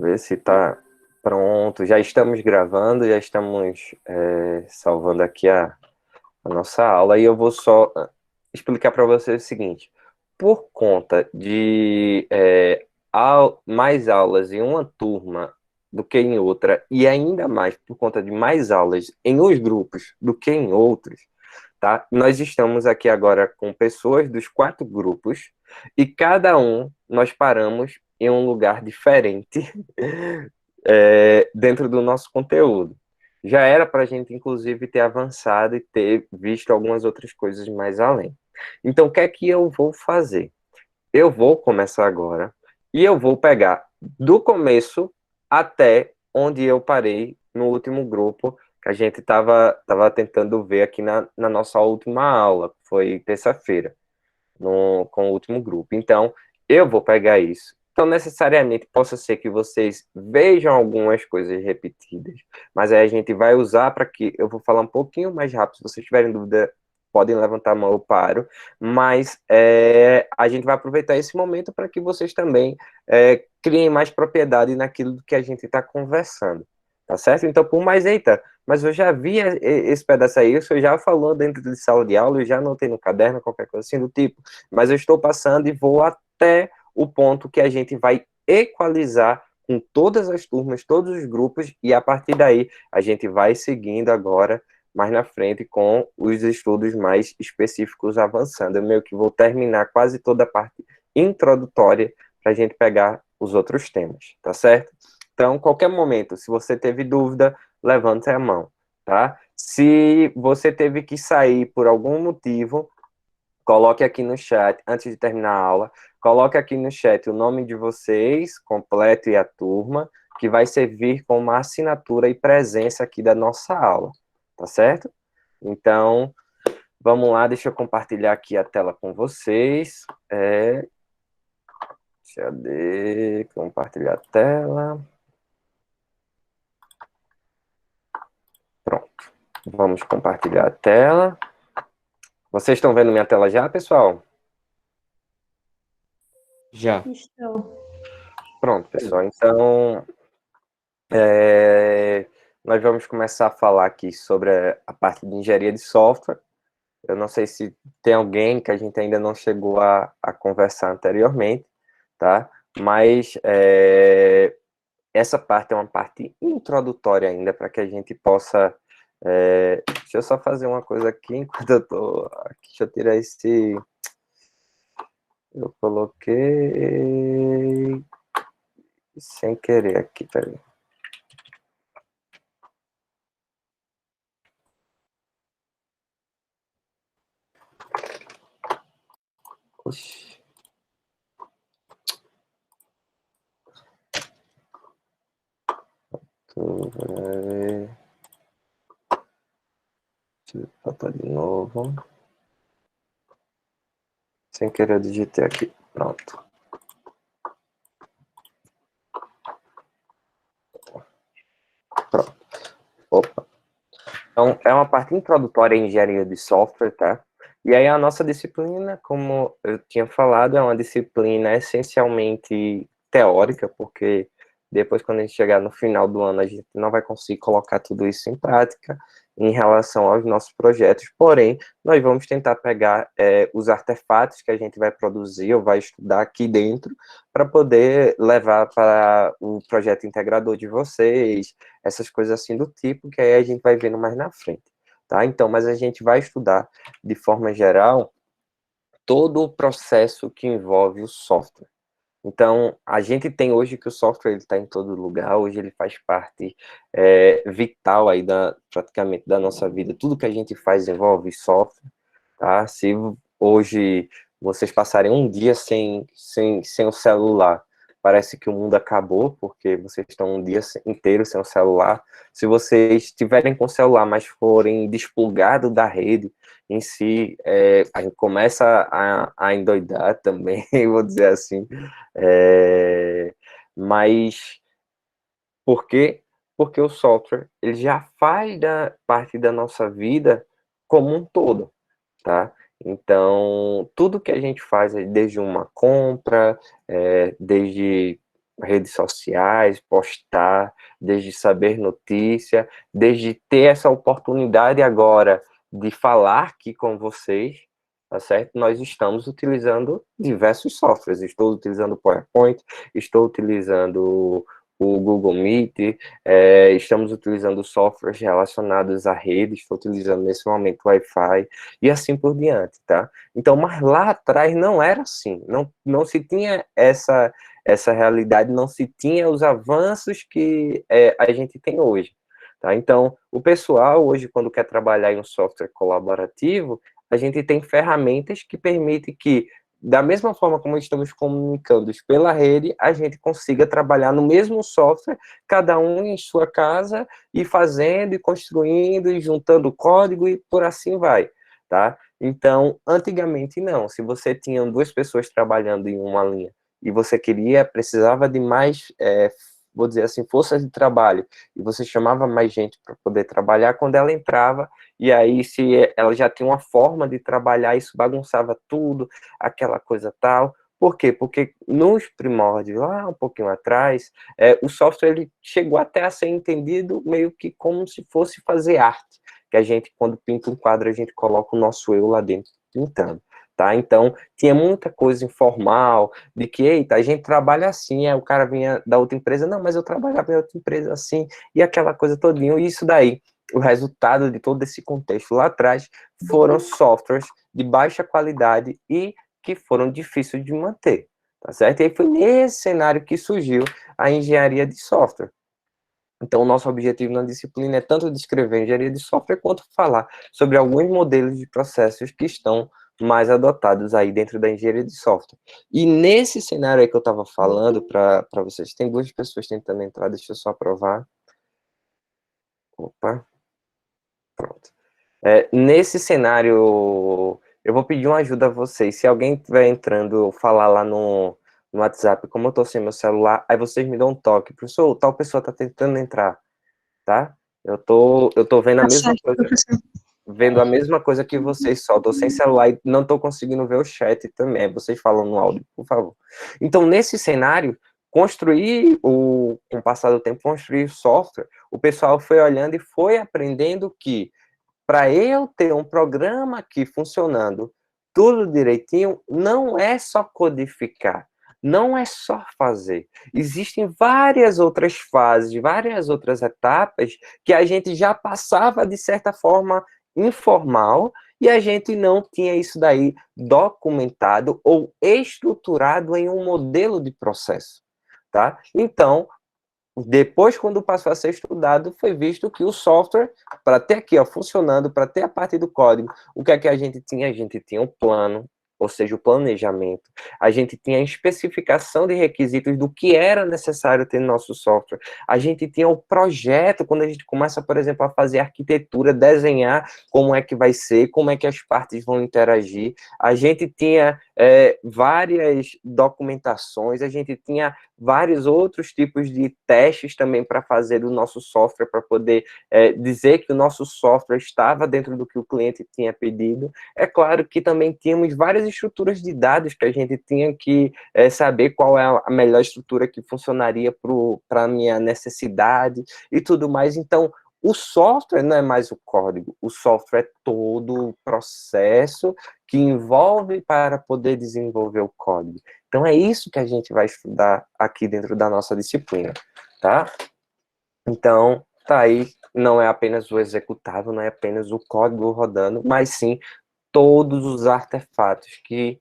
Ver se tá pronto. Já estamos gravando, já estamos salvando aqui a nossa aula. E eu vou só explicar para vocês o seguinte. Por conta de mais aulas em uma turma do que em outra, e ainda mais por conta de mais aulas em uns grupos do que em outros, tá? Nós estamos aqui agora com pessoas dos 4 grupos, e cada um nós paramos em um lugar diferente dentro do nosso conteúdo. Já era para a gente, inclusive, ter avançado e ter visto algumas outras coisas mais além. Então, o que é que eu vou fazer? Eu vou começar agora e eu vou pegar do começo até onde eu parei no último grupo que a gente tava tentando ver aqui na nossa última aula, que foi terça-feira, com o último grupo. Então, eu vou pegar isso. Então, necessariamente, possa ser que vocês vejam algumas coisas repetidas, mas aí a gente vai usar para que eu vou falar um pouquinho mais rápido. Se vocês tiverem dúvida, podem levantar a mão, eu paro. Mas a gente vai aproveitar esse momento para que vocês também criem mais propriedade naquilo que a gente está conversando. Tá certo? Então, por mais, eita, mas eu já vi esse pedaço aí, o senhor já falou dentro de sala de aula, eu já anotei no caderno, qualquer coisa assim do tipo, mas eu estou passando e vou até o ponto que a gente vai equalizar com todas as turmas, todos os grupos, e a partir daí a gente vai seguindo agora mais na frente com os estudos mais específicos avançando. Eu meio que vou terminar quase toda a parte introdutória para a gente pegar os outros temas, tá certo? Então, qualquer momento, se você teve dúvida, levante a mão, tá? Se você teve que sair por algum motivo, coloque aqui no chat, antes de terminar a aula, coloque aqui no chat o nome de vocês, completo e a turma, que vai servir como uma assinatura e presença aqui da nossa aula, tá certo? Então, vamos lá, deixa eu compartilhar aqui a tela com vocês. Deixa eu compartilhar a tela. Pronto. Vamos compartilhar a tela. Vocês estão vendo minha tela já, pessoal? Já. Estou. Pronto, pessoal. Então, nós vamos começar a falar aqui sobre a parte de engenharia de software. Eu não sei se tem alguém que a gente ainda não chegou a conversar anteriormente, tá? Mas essa parte é uma parte introdutória ainda para que a gente possa... deixa eu só fazer uma coisa aqui enquanto eu tô aqui. Deixa eu tirar esse... Eu coloquei sem querer aqui, peraí. Oxi. Deixa eu botar de novo. Sem querer eu digitei aqui. Pronto. Pronto. Opa. Então, é uma parte introdutória em engenharia de software, tá? E aí a nossa disciplina, como eu tinha falado, é uma disciplina essencialmente teórica, porque depois, quando a gente chegar no final do ano, a gente não vai conseguir colocar tudo isso em prática em relação aos nossos projetos, porém, nós vamos tentar pegar os artefatos que a gente vai produzir ou vai estudar aqui dentro para poder levar para o projeto integrador de vocês, essas coisas assim do tipo, que aí a gente vai vendo mais na frente, tá? Então, mas a gente vai estudar, de forma geral, todo o processo que envolve o software. Então, a gente tem hoje que o software está em todo lugar, hoje ele faz parte vital aí praticamente da nossa vida, tudo que a gente faz envolve software, tá? Se hoje vocês passarem um dia sem o celular, parece que o mundo acabou, porque vocês estão um dia inteiro sem o celular. Se vocês estiverem com o celular, mas forem desplugados da rede em si, a gente começa a endoidar também, vou dizer assim. Mas por quê? Porque o software ele já faz parte da nossa vida como um todo, tá? Então, tudo que a gente faz, desde uma compra, desde redes sociais, postar, desde saber notícia, desde ter essa oportunidade agora de falar aqui com vocês, tá certo? Nós estamos utilizando diversos softwares. Estou utilizando o PowerPoint, estou utilizando o Google Meet, estamos utilizando softwares relacionados à rede, estou utilizando nesse momento o Wi-Fi e assim por diante, tá? Então, mas lá atrás não era assim, não se tinha essa realidade, não se tinha os avanços que a gente tem hoje. Tá? Então, o pessoal hoje, quando quer trabalhar em um software colaborativo, a gente tem ferramentas que permitem que, da mesma forma como estamos comunicando pela rede, a gente consiga trabalhar no mesmo software, cada um em sua casa, e fazendo, e construindo, e juntando código, e por assim vai. Tá? Então, antigamente não. Se você tinha duas pessoas trabalhando em uma linha e você precisava de mais, vou dizer assim, força de trabalho, e você chamava mais gente para poder trabalhar, quando ela entrava, e aí se ela já tinha uma forma de trabalhar, isso bagunçava tudo, aquela coisa tal. Por quê? Porque nos primórdios, lá um pouquinho atrás, o software ele chegou até a ser entendido meio que como se fosse fazer arte, que a gente, quando pinta um quadro, a gente coloca o nosso eu lá dentro pintando. Tá? Então, tinha muita coisa informal, de que, eita, a gente trabalha assim, aí o cara vinha da outra empresa, não, mas eu trabalhava em outra empresa assim, e aquela coisa todinha, e isso daí, o resultado de todo esse contexto lá atrás, foram softwares de baixa qualidade e que foram difíceis de manter, tá certo? E aí foi nesse cenário que surgiu a engenharia de software. Então, o nosso objetivo na disciplina é tanto descrever engenharia de software, quanto falar sobre alguns modelos de processos que estão mais adotados aí dentro da engenharia de software. E nesse cenário aí que eu estava falando para vocês, tem duas pessoas tentando entrar, deixa eu só aprovar. Opa, pronto. Nesse cenário, eu vou pedir uma ajuda a vocês. Se alguém estiver entrando, falar lá no WhatsApp, como eu estou sem meu celular, aí vocês me dão um toque. Professor, tal pessoa está tentando entrar, tá? Eu tô vendo a Tá mesma certo, coisa, professor. que vocês só. Tô sem celular e não tô conseguindo ver o chat também. Vocês falam no áudio, por favor. Então, nesse cenário, com o passar do tempo, construir software, o pessoal foi olhando e foi aprendendo que, para eu ter um programa aqui funcionando tudo direitinho, não é só codificar, não é só fazer. Existem várias outras fases, várias outras etapas que a gente já passava de certa forma informal, e a gente não tinha isso daí documentado ou estruturado em um modelo de processo, tá? Então, depois, quando passou a ser estudado, foi visto que o software, para ter aqui, ó, funcionando, para ter a parte do código, o que é que a gente tinha? A gente tinha um plano, ou seja, o planejamento. A gente tinha a especificação de requisitos do que era necessário ter no nosso software. A gente tinha o projeto, quando a gente começa, por exemplo, a fazer arquitetura, desenhar como é que vai ser, como é que as partes vão interagir. A gente tinha várias documentações, a gente tinha vários outros tipos de testes também para fazer do nosso software, para poder dizer que o nosso software estava dentro do que o cliente tinha pedido. É claro que também tínhamos várias estruturas de dados que a gente tinha que saber qual é a melhor estrutura que funcionaria para a minha necessidade e tudo mais. Então, o software não é mais o código, o software é todo o processo que envolve para poder desenvolver o código. Então, é isso que a gente vai estudar aqui dentro da nossa disciplina, tá? Então, tá aí, não é apenas o executável, não é apenas o código rodando, mas sim todos os artefatos que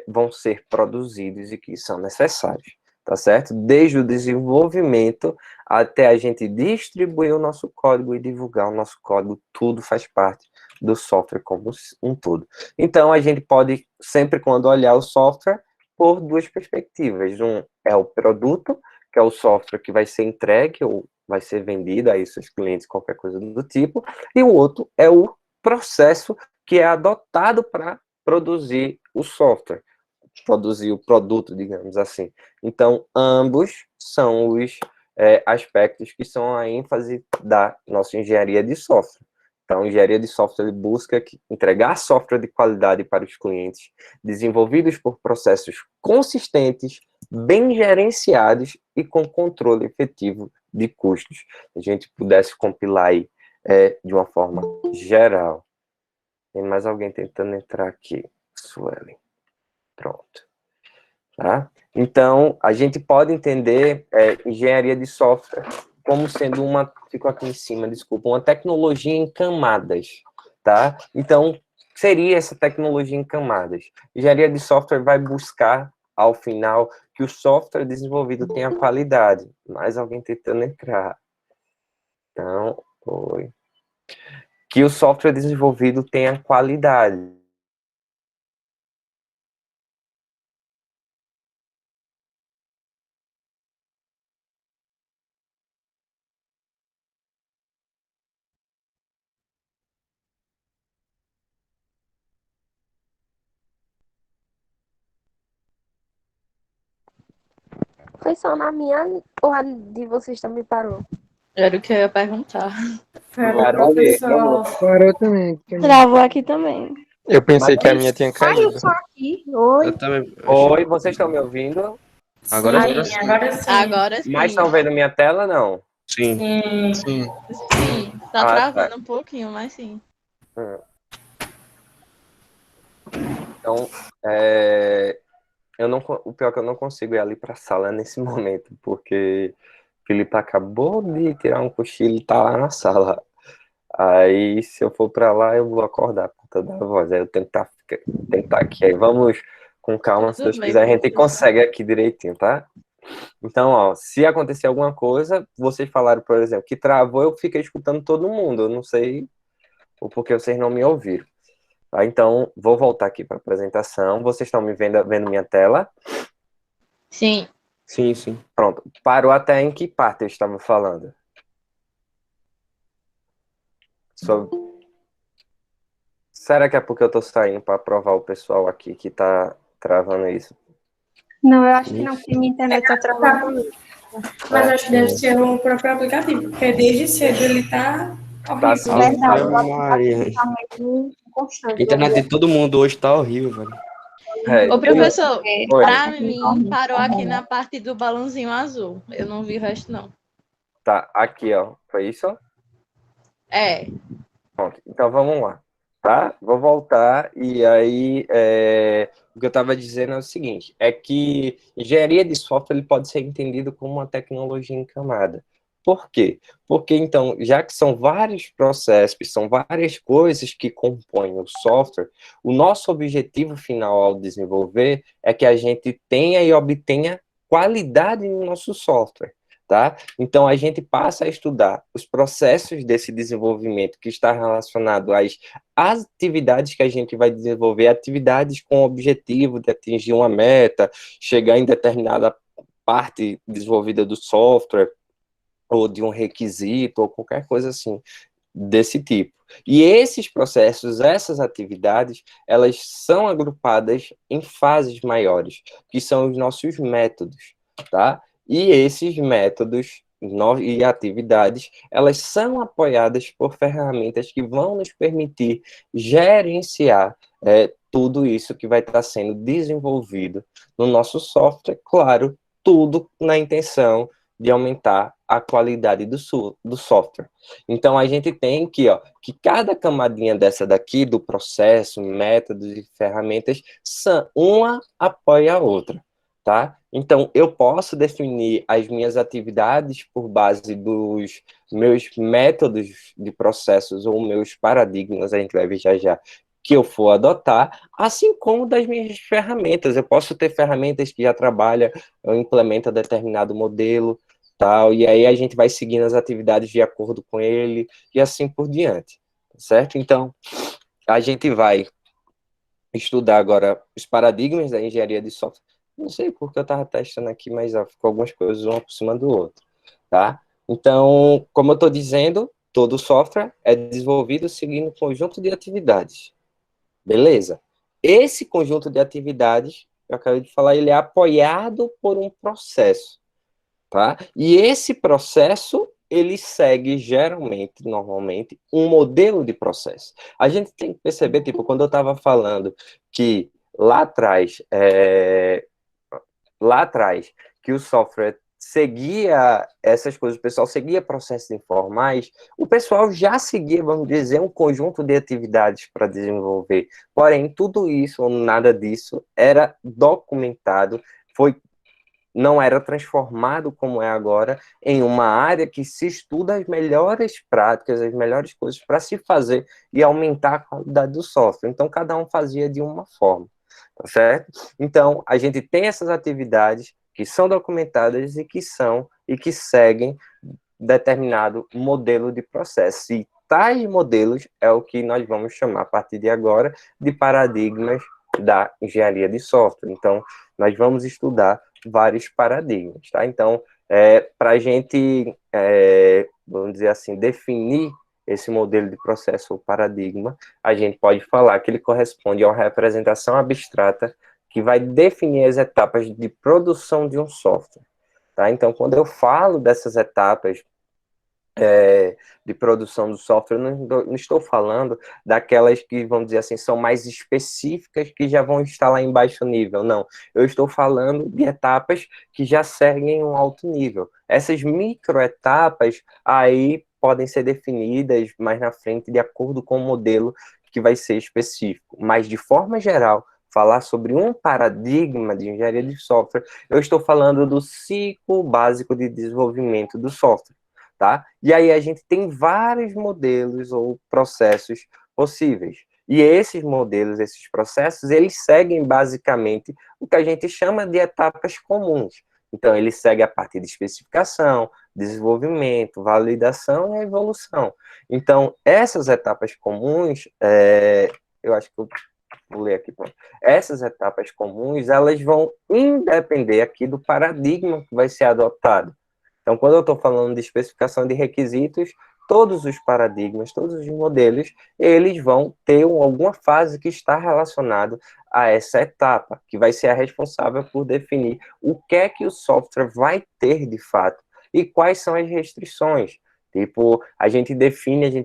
vão ser produzidos e que são necessários, tá certo? Desde o desenvolvimento até a gente distribuir o nosso código e divulgar o nosso código, tudo faz parte do software como um todo. Então, a gente pode, sempre quando olhar o software, por duas perspectivas. Um é o produto, que é o software que vai ser entregue ou vai ser vendido a seus clientes, qualquer coisa do tipo, e o outro é o processo que é adotado para produzir o software, produzir o produto, digamos assim. Então, ambos são os aspectos que são a ênfase da nossa engenharia de software. Então, a engenharia de software busca entregar software de qualidade para os clientes, desenvolvidos por processos consistentes, bem gerenciados e com controle efetivo de custos. A gente pudesse compilar aí de uma forma geral. Tem mais alguém tentando entrar aqui? Suelen. Pronto. Tá? Então, a gente pode entender engenharia de software como sendo ficou aqui em cima, desculpa, uma tecnologia em camadas, tá? Então, seria essa tecnologia em camadas. Engenharia de software vai buscar, ao final, que o software desenvolvido tenha qualidade. Mais alguém tentando entrar. Então, foi. Que o software desenvolvido tenha qualidade. Foi só na minha ou a de vocês também parou? Era o que eu ia perguntar. Parou, Professor. Parou também. Travou aqui também. Eu pensei que a minha tinha caído. Só aqui. Oi. Eu também. Oi, vocês estão me ouvindo? Agora Agora sim. Agora sim. Agora sim. Mas estão vendo minha tela, não? Sim. Sim. Sim. Tá travando um pouquinho, mas sim. Então, o pior é que eu não consigo ir ali para a sala nesse momento, porque o Felipe acabou de tirar um cochilo e tá lá na sala. Aí, se eu for para lá, eu vou acordar por toda a voz. Aí eu tenho que estar aqui. Aí vamos com calma, se Tudo Deus bem, quiser, a gente professor. consegue aqui direitinho, tá? Então, ó, se acontecer alguma coisa, vocês falaram, por exemplo, que travou, eu fiquei escutando todo mundo. Eu não sei o porquê vocês não me ouviram. Tá? Então, vou voltar aqui para a apresentação. Vocês estão me vendo minha tela? Sim. Sim, sim. Pronto. Parou até em que parte eu estava falando? Será que é porque eu estou saindo para provar o pessoal aqui que está travando isso? Não, eu acho que não, porque minha internet tá travando. Mas acho que deve ser o próprio aplicativo, porque desde cedo ele tá Tá horrível. sim. Verdade, o Ave Maria. aplicativo tá meio A constante. internet de todo mundo hoje tá horrível, velho. Ô, professor, Oi. pra mim, parou aqui na parte do balãozinho azul. Eu não vi o resto, não. Tá, aqui, ó. Foi isso? É. Pronto. Então, vamos lá. Tá? Vou voltar e aí o que eu estava dizendo é o seguinte, é que engenharia de software ele pode ser entendido como uma tecnologia em camada. Por quê? Porque, então, já que são vários processos, são várias coisas que compõem o software, o nosso objetivo final ao desenvolver é que a gente tenha e obtenha qualidade no nosso software. Tá? Então, a gente passa a estudar os processos desse desenvolvimento que está relacionado às atividades que a gente vai desenvolver, atividades com o objetivo de atingir uma meta, chegar em determinada parte desenvolvida do software, ou de um requisito, ou qualquer coisa assim, desse tipo. E esses processos, essas atividades, elas são agrupadas em fases maiores, que são os nossos métodos, tá? E esses métodos e atividades, elas são apoiadas por ferramentas que vão nos permitir gerenciar tudo isso que vai estar sendo desenvolvido no nosso software, claro, tudo na intenção de aumentar a qualidade do software. Então, a gente tem que cada camadinha dessa daqui, do processo, métodos e ferramentas, uma apoia a outra, tá? Então, eu posso definir as minhas atividades por base dos meus métodos de processos ou meus paradigmas, a gente vai ver já já, que eu for adotar, assim como das minhas ferramentas. Eu posso ter ferramentas que já trabalham, implementam determinado modelo, tal, e aí a gente vai seguindo as atividades de acordo com ele, e assim por diante, certo? Então, a gente vai estudar agora os paradigmas da engenharia de software. Não sei porque eu estava testando aqui, mas ficou algumas coisas uma por cima do outro, tá? Então, como eu estou dizendo, todo software é desenvolvido seguindo um conjunto de atividades, beleza? Esse conjunto de atividades, eu acabei de falar, ele é apoiado por um processo, tá? E esse processo, ele segue geralmente, normalmente, um modelo de processo. A gente tem que perceber, tipo, quando eu estava falando que lá atrás, lá atrás, que o software seguia essas coisas, o pessoal seguia processos informais, o pessoal já seguia, vamos dizer, um conjunto de atividades para desenvolver. Porém, tudo isso, ou nada disso, era documentado, não era transformado como é agora em uma área que se estuda as melhores práticas, as melhores coisas para se fazer e aumentar a qualidade do software. Então, cada um fazia de uma forma, tá certo? Então, a gente tem essas atividades que são documentadas e que seguem determinado modelo de processo. E tais modelos é o que nós vamos chamar, a partir de agora, de paradigmas da engenharia de software. Então, nós vamos estudar vários paradigmas, tá? Então, para a gente, vamos dizer assim, definir esse modelo de processo ou paradigma, a gente pode falar que ele corresponde a uma representação abstrata que vai definir as etapas de produção de um software, tá? Então, quando eu falo dessas etapas de produção do software, não estou falando daquelas que, vamos dizer assim, são mais específicas, que já vão estar lá em baixo nível, não. Eu estou falando de etapas que já seguem um alto nível. Essas microetapas aí podem ser definidas mais na frente de acordo com o modelo que vai ser específico, mas de forma geral, falar sobre um paradigma de engenharia de software, eu estou falando do ciclo básico de desenvolvimento do software. Tá? E aí a gente tem vários modelos ou processos possíveis. E esses modelos, esses processos, eles seguem basicamente o que a gente chama de etapas comuns. Então, ele segue a partir de especificação, desenvolvimento, validação e evolução. Então, essas etapas comuns, eu acho que eu vou ler aqui, pronto. Essas etapas comuns, elas vão independer aqui do paradigma que vai ser adotado. Então, quando eu estou falando de especificação de requisitos, todos os paradigmas, todos os modelos, eles vão ter alguma fase que está relacionada a essa etapa, que vai ser a responsável por definir o que é que o software vai ter de fato e quais são as restrições. Tipo, a gente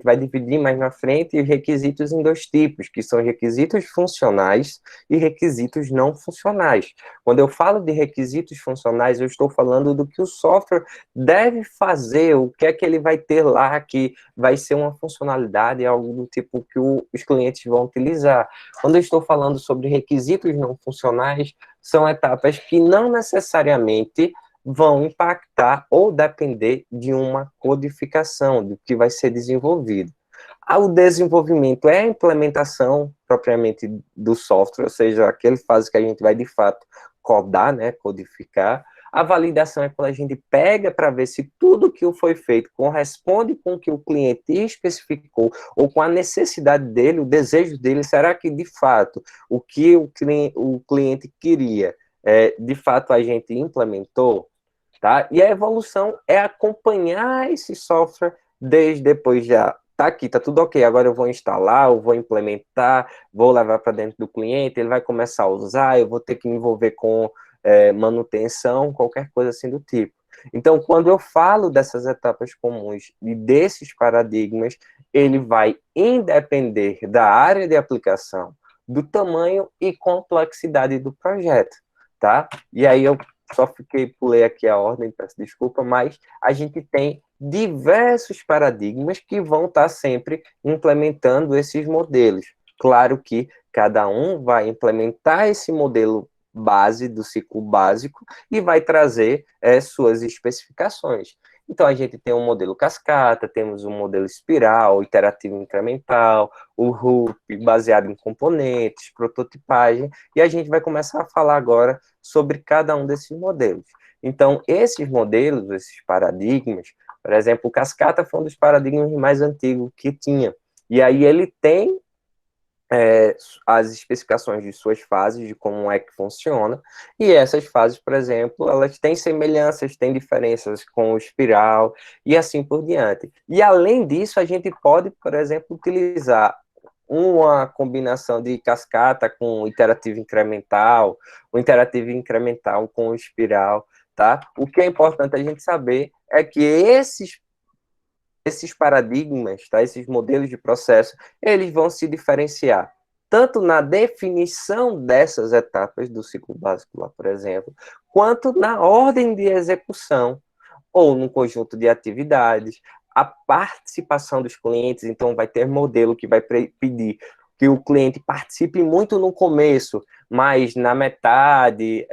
vai dividir mais na frente os requisitos em dois tipos, que são requisitos funcionais e requisitos não funcionais. Quando eu falo de requisitos funcionais, eu estou falando do que o software deve fazer, o que é que ele vai ter lá, que vai ser uma funcionalidade, algo do tipo que os clientes vão utilizar. Quando eu estou falando sobre requisitos não funcionais, são etapas que não necessariamente vão impactar ou depender de uma codificação, do que vai ser desenvolvido. O desenvolvimento é a implementação propriamente do software, ou seja, aquele fase que a gente vai, de fato, codar, né, codificar. A validação é quando a gente pega para ver se tudo que foi feito corresponde com o que o cliente especificou ou com a necessidade dele, o desejo dele. Será que, de fato, o que o cliente queria, de fato, a gente implementou? Tá? E a evolução é acompanhar esse software desde depois já. Tá aqui, tá tudo ok, agora eu vou instalar, eu vou implementar, vou levar para dentro do cliente, ele vai começar a usar, eu vou ter que me envolver com manutenção, qualquer coisa assim do tipo. Então, quando eu falo dessas etapas comuns e desses paradigmas, ele vai independer da área de aplicação, do tamanho e complexidade do projeto, tá? E aí eu pulei aqui a ordem, peço desculpa, mas a gente tem diversos paradigmas que vão estar sempre implementando esses modelos. Claro que cada um vai implementar esse modelo base do ciclo básico e vai trazer suas especificações. Então, a gente tem um modelo cascata, temos um modelo espiral, iterativo incremental, o RUP, baseado em componentes, prototipagem, e a gente vai começar a falar agora sobre cada um desses modelos. Então, esses modelos, esses paradigmas, por exemplo, o cascata foi um dos paradigmas mais antigos que tinha, e aí ele tem as especificações de suas fases, de como é que funciona, e essas fases, por exemplo, elas têm semelhanças, têm diferenças com o espiral, e assim por diante. E além disso, a gente pode, por exemplo, utilizar uma combinação de cascata com iterativo incremental, o iterativo incremental com o espiral, tá? O que é importante a gente saber é que esses paradigmas, tá? Esses modelos de processo, eles vão se diferenciar, tanto na definição dessas etapas do ciclo básico lá, por exemplo, quanto na ordem de execução, ou no conjunto de atividades, a participação dos clientes. Então vai ter modelo que vai pedir que o cliente participe muito no começo, mas na metade,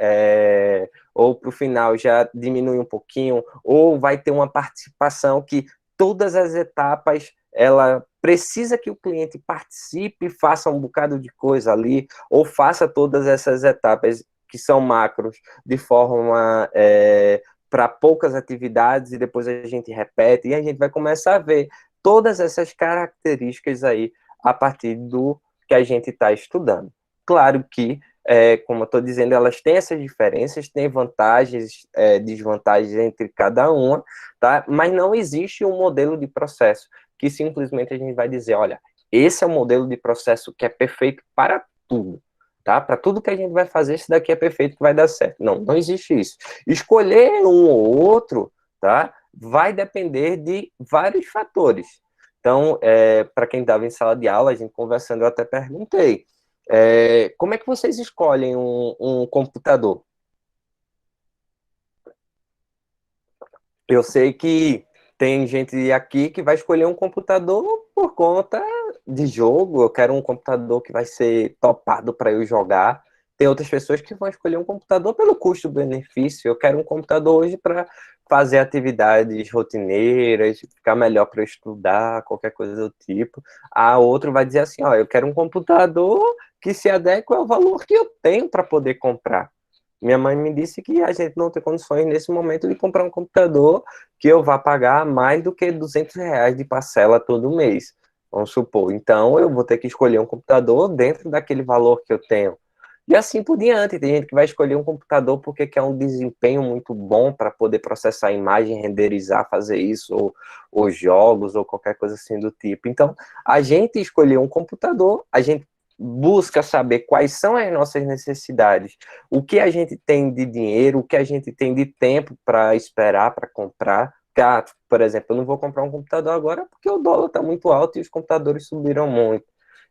ou para o final já diminui um pouquinho, ou vai ter uma participação que todas as etapas, ela precisa que o cliente participe, faça um bocado de coisa ali, ou faça todas essas etapas que são macros de forma para poucas atividades e depois a gente repete e a gente vai começar a ver todas essas características aí a partir do que a gente está estudando. Claro que, como eu estou dizendo, elas têm essas diferenças, têm vantagens, desvantagens entre cada uma, tá? Mas não existe um modelo de processo que simplesmente a gente vai dizer, olha, esse é o modelo de processo que é perfeito para tudo. Tá? Para tudo que a gente vai fazer, esse daqui é perfeito que vai dar certo. Não, não existe isso. Escolher um ou outro, tá? Vai depender de vários fatores. Então, para quem estava em sala de aula, a gente conversando, eu até perguntei, como é que vocês escolhem um computador? Eu sei que tem gente aqui que vai escolher um computador por conta de jogo. Eu quero um computador que vai ser topado para eu jogar. Tem outras pessoas que vão escolher um computador pelo custo-benefício. Eu quero um computador hoje para fazer atividades rotineiras, ficar melhor para eu estudar, qualquer coisa do tipo. A outro vai dizer assim, ó, eu quero um computador que se adeque ao valor que eu tenho para poder comprar. Minha mãe me disse que a gente não tem condições nesse momento de comprar um computador que eu vá pagar mais do que R$ 200 de parcela todo mês, vamos supor. Então, eu vou ter que escolher um computador dentro daquele valor que eu tenho. E assim por diante. Tem gente que vai escolher um computador porque quer um desempenho muito bom para poder processar a imagem, renderizar, fazer isso, ou jogos, ou qualquer coisa assim do tipo. Então, a gente escolher um computador, a gente busca saber quais são as nossas necessidades, o que a gente tem de dinheiro, o que a gente tem de tempo para esperar, para comprar. Por exemplo, eu não vou comprar um computador agora porque o dólar está muito alto e os computadores subiram muito.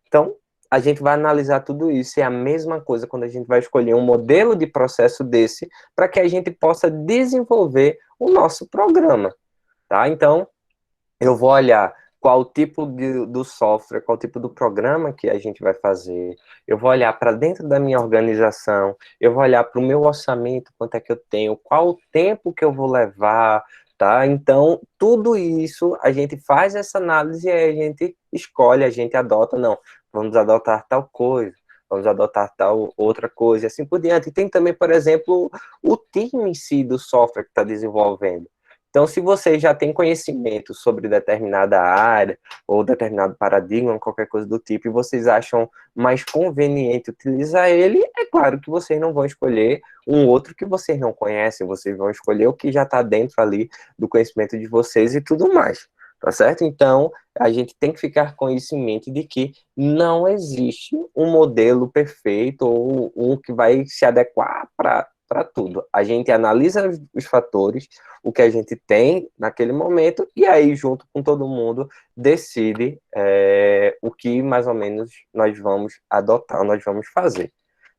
Então, a gente vai analisar tudo isso. É a mesma coisa quando a gente vai escolher um modelo de processo desse para que a gente possa desenvolver o nosso programa, tá? Então, eu vou olhar qual o tipo do software, qual o tipo do programa que a gente vai fazer, eu vou olhar para dentro da minha organização, eu vou olhar para o meu orçamento, quanto é que eu tenho, qual o tempo que eu vou levar, tá? Então, tudo isso, a gente faz essa análise e aí a gente escolhe, a gente adota, não, vamos adotar tal coisa, vamos adotar tal outra coisa, e assim por diante. E tem também, por exemplo, o time em si do software que está desenvolvendo. Então, se você já tem conhecimento sobre determinada área ou determinado paradigma, qualquer coisa do tipo, e vocês acham mais conveniente utilizar ele, é claro que vocês não vão escolher um outro que vocês não conhecem, vocês vão escolher o que já está dentro ali do conhecimento de vocês e tudo mais, tá certo? Então, a gente tem que ficar com isso em mente de que não existe um modelo perfeito ou um que vai se adequar para tudo. A gente analisa os fatores, o que a gente tem naquele momento, e aí, junto com todo mundo, decide o que mais ou menos nós vamos adotar, nós vamos fazer,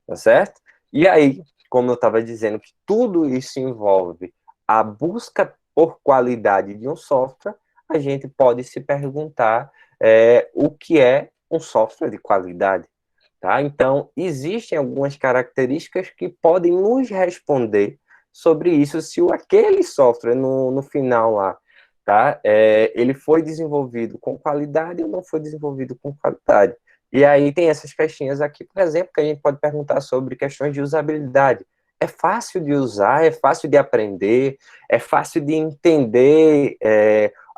tá certo? E aí, como eu estava dizendo, que tudo isso envolve a busca por qualidade de um software, a gente pode se perguntar o que é um software de qualidade. Tá? Então, existem algumas características que podem nos responder sobre isso, se aquele software no final lá, tá? Ele foi desenvolvido com qualidade ou não foi desenvolvido com qualidade. E aí tem essas caixinhas aqui, por exemplo, que a gente pode perguntar sobre questões de usabilidade. É fácil de usar, é fácil de aprender, é fácil de entender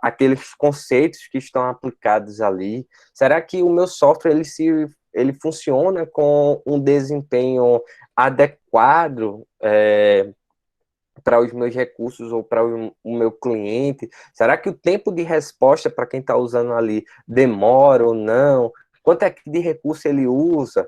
aqueles conceitos que estão aplicados ali. Será que o meu software ele funciona com um desempenho adequado para os meus recursos ou para o meu cliente? Será que o tempo de resposta para quem está usando ali demora ou não? Quanto é que de recurso ele usa?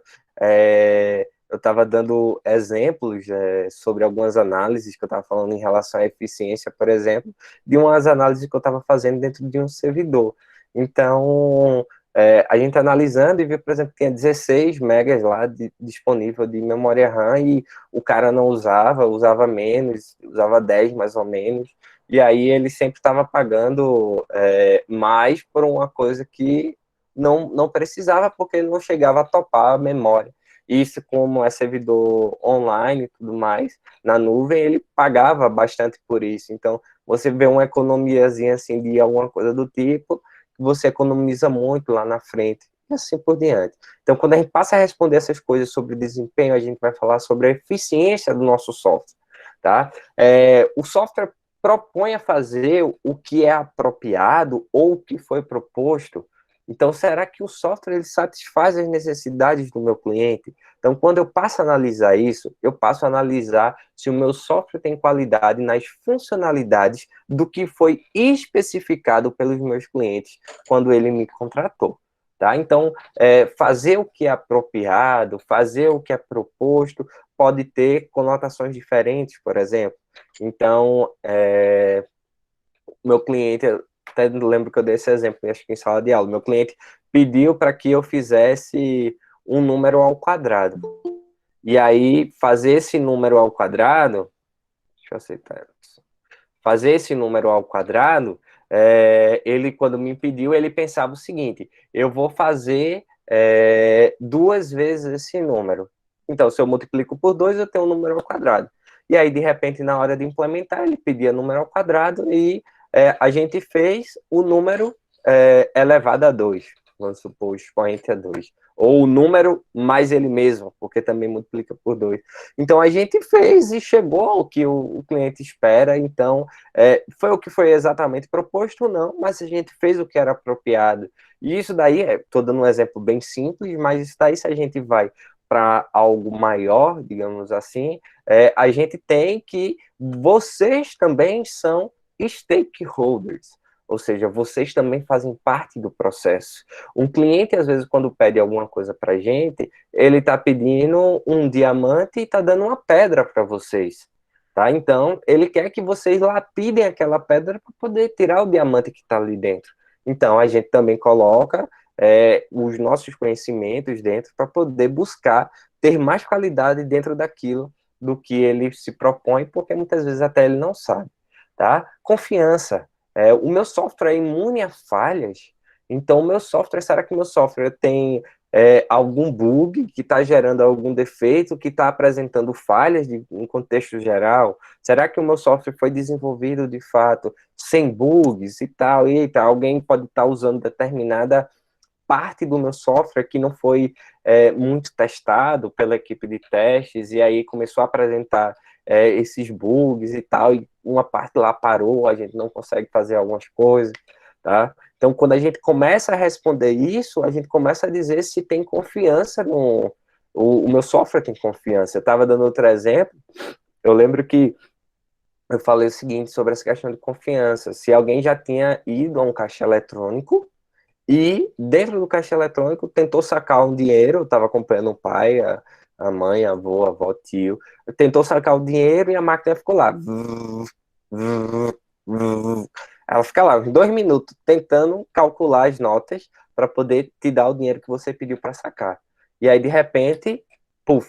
Eu estava dando exemplos sobre algumas análises que eu estava falando em relação à eficiência, por exemplo, de umas análises que eu estava fazendo dentro de um servidor. Então, a gente analisando e viu, por exemplo, que tinha 16 megas lá disponível de memória RAM e o cara não usava menos, usava 10 mais ou menos, e aí ele sempre estava pagando mais por uma coisa que não precisava, porque ele não chegava a topar a memória. Isso, como é servidor online e tudo mais, na nuvem, ele pagava bastante por isso. Então, você vê uma economiazinha assim de alguma coisa do tipo, você economiza muito lá na frente, e assim por diante. Então, quando a gente passa a responder essas coisas sobre desempenho, a gente vai falar sobre a eficiência do nosso software, tá? O software propõe a fazer o que é apropriado ou o que foi proposto. Então, será que o software ele satisfaz as necessidades do meu cliente? Então, quando eu passo a analisar isso, eu passo a analisar se o meu software tem qualidade nas funcionalidades do que foi especificado pelos meus clientes quando ele me contratou. Tá? Então, fazer o que é apropriado, fazer o que é proposto, pode ter conotações diferentes, por exemplo. Então, meu cliente, até lembro que eu dei esse exemplo, acho que em sala de aula, meu cliente pediu para que eu fizesse um número ao quadrado. E aí, fazer esse número ao quadrado, deixa eu aceitar, fazer esse número ao quadrado, ele, quando me pediu, ele pensava o seguinte, eu vou fazer 2 vezes esse número. Então, se eu multiplico por 2, eu tenho um número ao quadrado. E aí, de repente, na hora de implementar, ele pedia número ao quadrado e a gente fez o número elevado a 2, vamos supor, o expoente a 2. Ou o número mais ele mesmo, porque também multiplica por 2. Então, a gente fez e chegou ao que o cliente espera. Então, foi o que foi exatamente proposto, não, mas a gente fez o que era apropriado. E isso daí, estou dando um exemplo bem simples, mas isso daí, se a gente vai para algo maior, digamos assim, a gente tem que vocês também são stakeholders, ou seja, vocês também fazem parte do processo. Um cliente, às vezes, quando pede alguma coisa para a gente, ele está pedindo um diamante e está dando uma pedra para vocês. Tá? Então, ele quer que vocês lapidem aquela pedra para poder tirar o diamante que está ali dentro. Então, a gente também coloca os nossos conhecimentos dentro para poder buscar ter mais qualidade dentro daquilo do que ele se propõe, porque muitas vezes até ele não sabe. Tá? Confiança. O meu software é imune a falhas, então o meu software, será que o meu software tem algum bug que está gerando algum defeito, que está apresentando falhas em contexto geral? Será que o meu software foi desenvolvido de fato sem bugs e tal? Eita, alguém pode estar usando determinada parte do meu software que não foi muito testado pela equipe de testes, e aí começou a apresentar esses bugs e tal, e uma parte lá parou, a gente não consegue fazer algumas coisas, tá? Então, quando a gente começa a responder isso, a gente começa a dizer se tem confiança no... O meu software tem confiança. Eu estava dando outro exemplo, eu lembro que eu falei o seguinte sobre essa questão de confiança. Se alguém já tinha ido a um caixa eletrônico e dentro do caixa eletrônico tentou sacar um dinheiro, estava acompanhando o pai, a mãe, a avó, tio, tentou sacar o dinheiro e a máquina ficou lá. Ela fica lá uns 2 minutos tentando calcular as notas para poder te dar o dinheiro que você pediu para sacar. E aí, de repente, puf,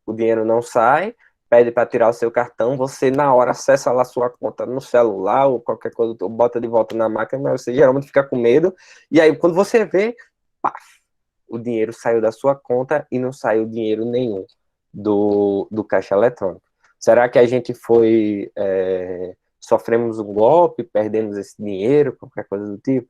o dinheiro não sai, pede para tirar o seu cartão, você na hora acessa lá a sua conta no celular ou qualquer coisa, bota de volta na máquina, mas você geralmente fica com medo, e aí quando você vê, paf, o dinheiro saiu da sua conta e não saiu dinheiro nenhum do caixa eletrônico. Será que a gente sofremos um golpe, perdemos esse dinheiro, qualquer coisa do tipo?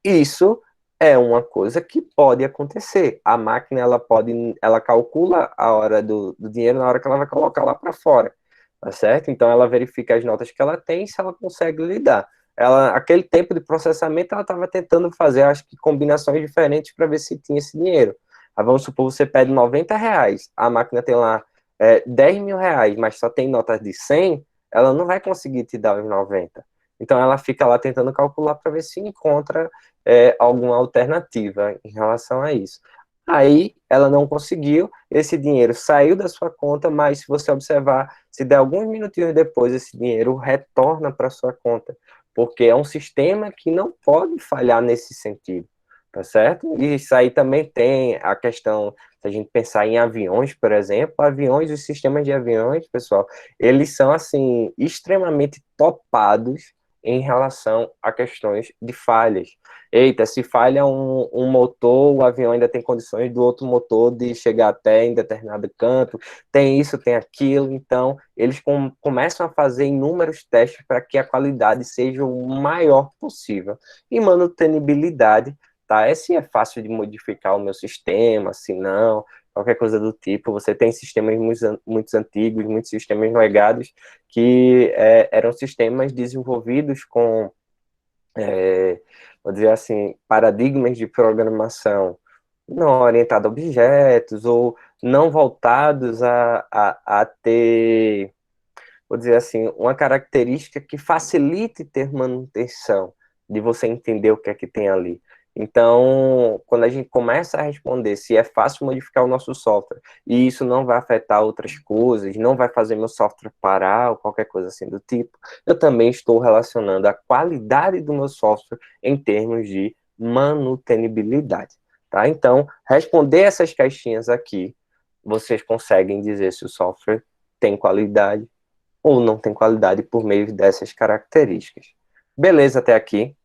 Isso é uma coisa que pode acontecer. A máquina, ela calcula a hora do dinheiro na hora que ela vai colocar lá para fora, tá certo? Então, ela verifica as notas que ela tem e se ela consegue lidar. Aquele tempo de processamento, ela estava tentando fazer, acho que, combinações diferentes para ver se tinha esse dinheiro. Aí, vamos supor, você pede R$ 90, a máquina tem lá R$ 10.000, mas só tem notas de 100, ela não vai conseguir te dar os 90. Então, ela fica lá tentando calcular para ver se encontra alguma alternativa em relação a isso. Aí, ela não conseguiu, esse dinheiro saiu da sua conta, mas se você observar, se der alguns minutinhos depois, esse dinheiro retorna para sua conta, porque é um sistema que não pode falhar nesse sentido, tá certo? E isso aí também tem a questão, se a gente pensar em aviões, por exemplo, aviões, os sistemas de aviões, pessoal, eles são, assim, extremamente topados em relação a questões de falhas. Eita, se falha um motor, o avião ainda tem condições do outro motor de chegar até em determinado canto, tem isso, tem aquilo, então eles começam a fazer inúmeros testes para que a qualidade seja o maior possível. E manutenibilidade, tá? É se é fácil de modificar o meu sistema, se não, qualquer coisa do tipo. Você tem sistemas muito antigos, muitos sistemas legados, que eram sistemas desenvolvidos com, vou dizer assim, paradigmas de programação não orientados a objetos, ou não voltados a ter, vou dizer assim, uma característica que facilite ter manutenção, de você entender o que é que tem ali. Então, quando a gente começa a responder se é fácil modificar o nosso software, e isso não vai afetar outras coisas, não vai fazer meu software parar, ou qualquer coisa assim do tipo, eu também estou relacionando a qualidade do meu software em termos de manutenibilidade, tá? Então, responder essas caixinhas aqui, vocês conseguem dizer se o software tem qualidade ou não tem qualidade por meio dessas características. Beleza até aqui?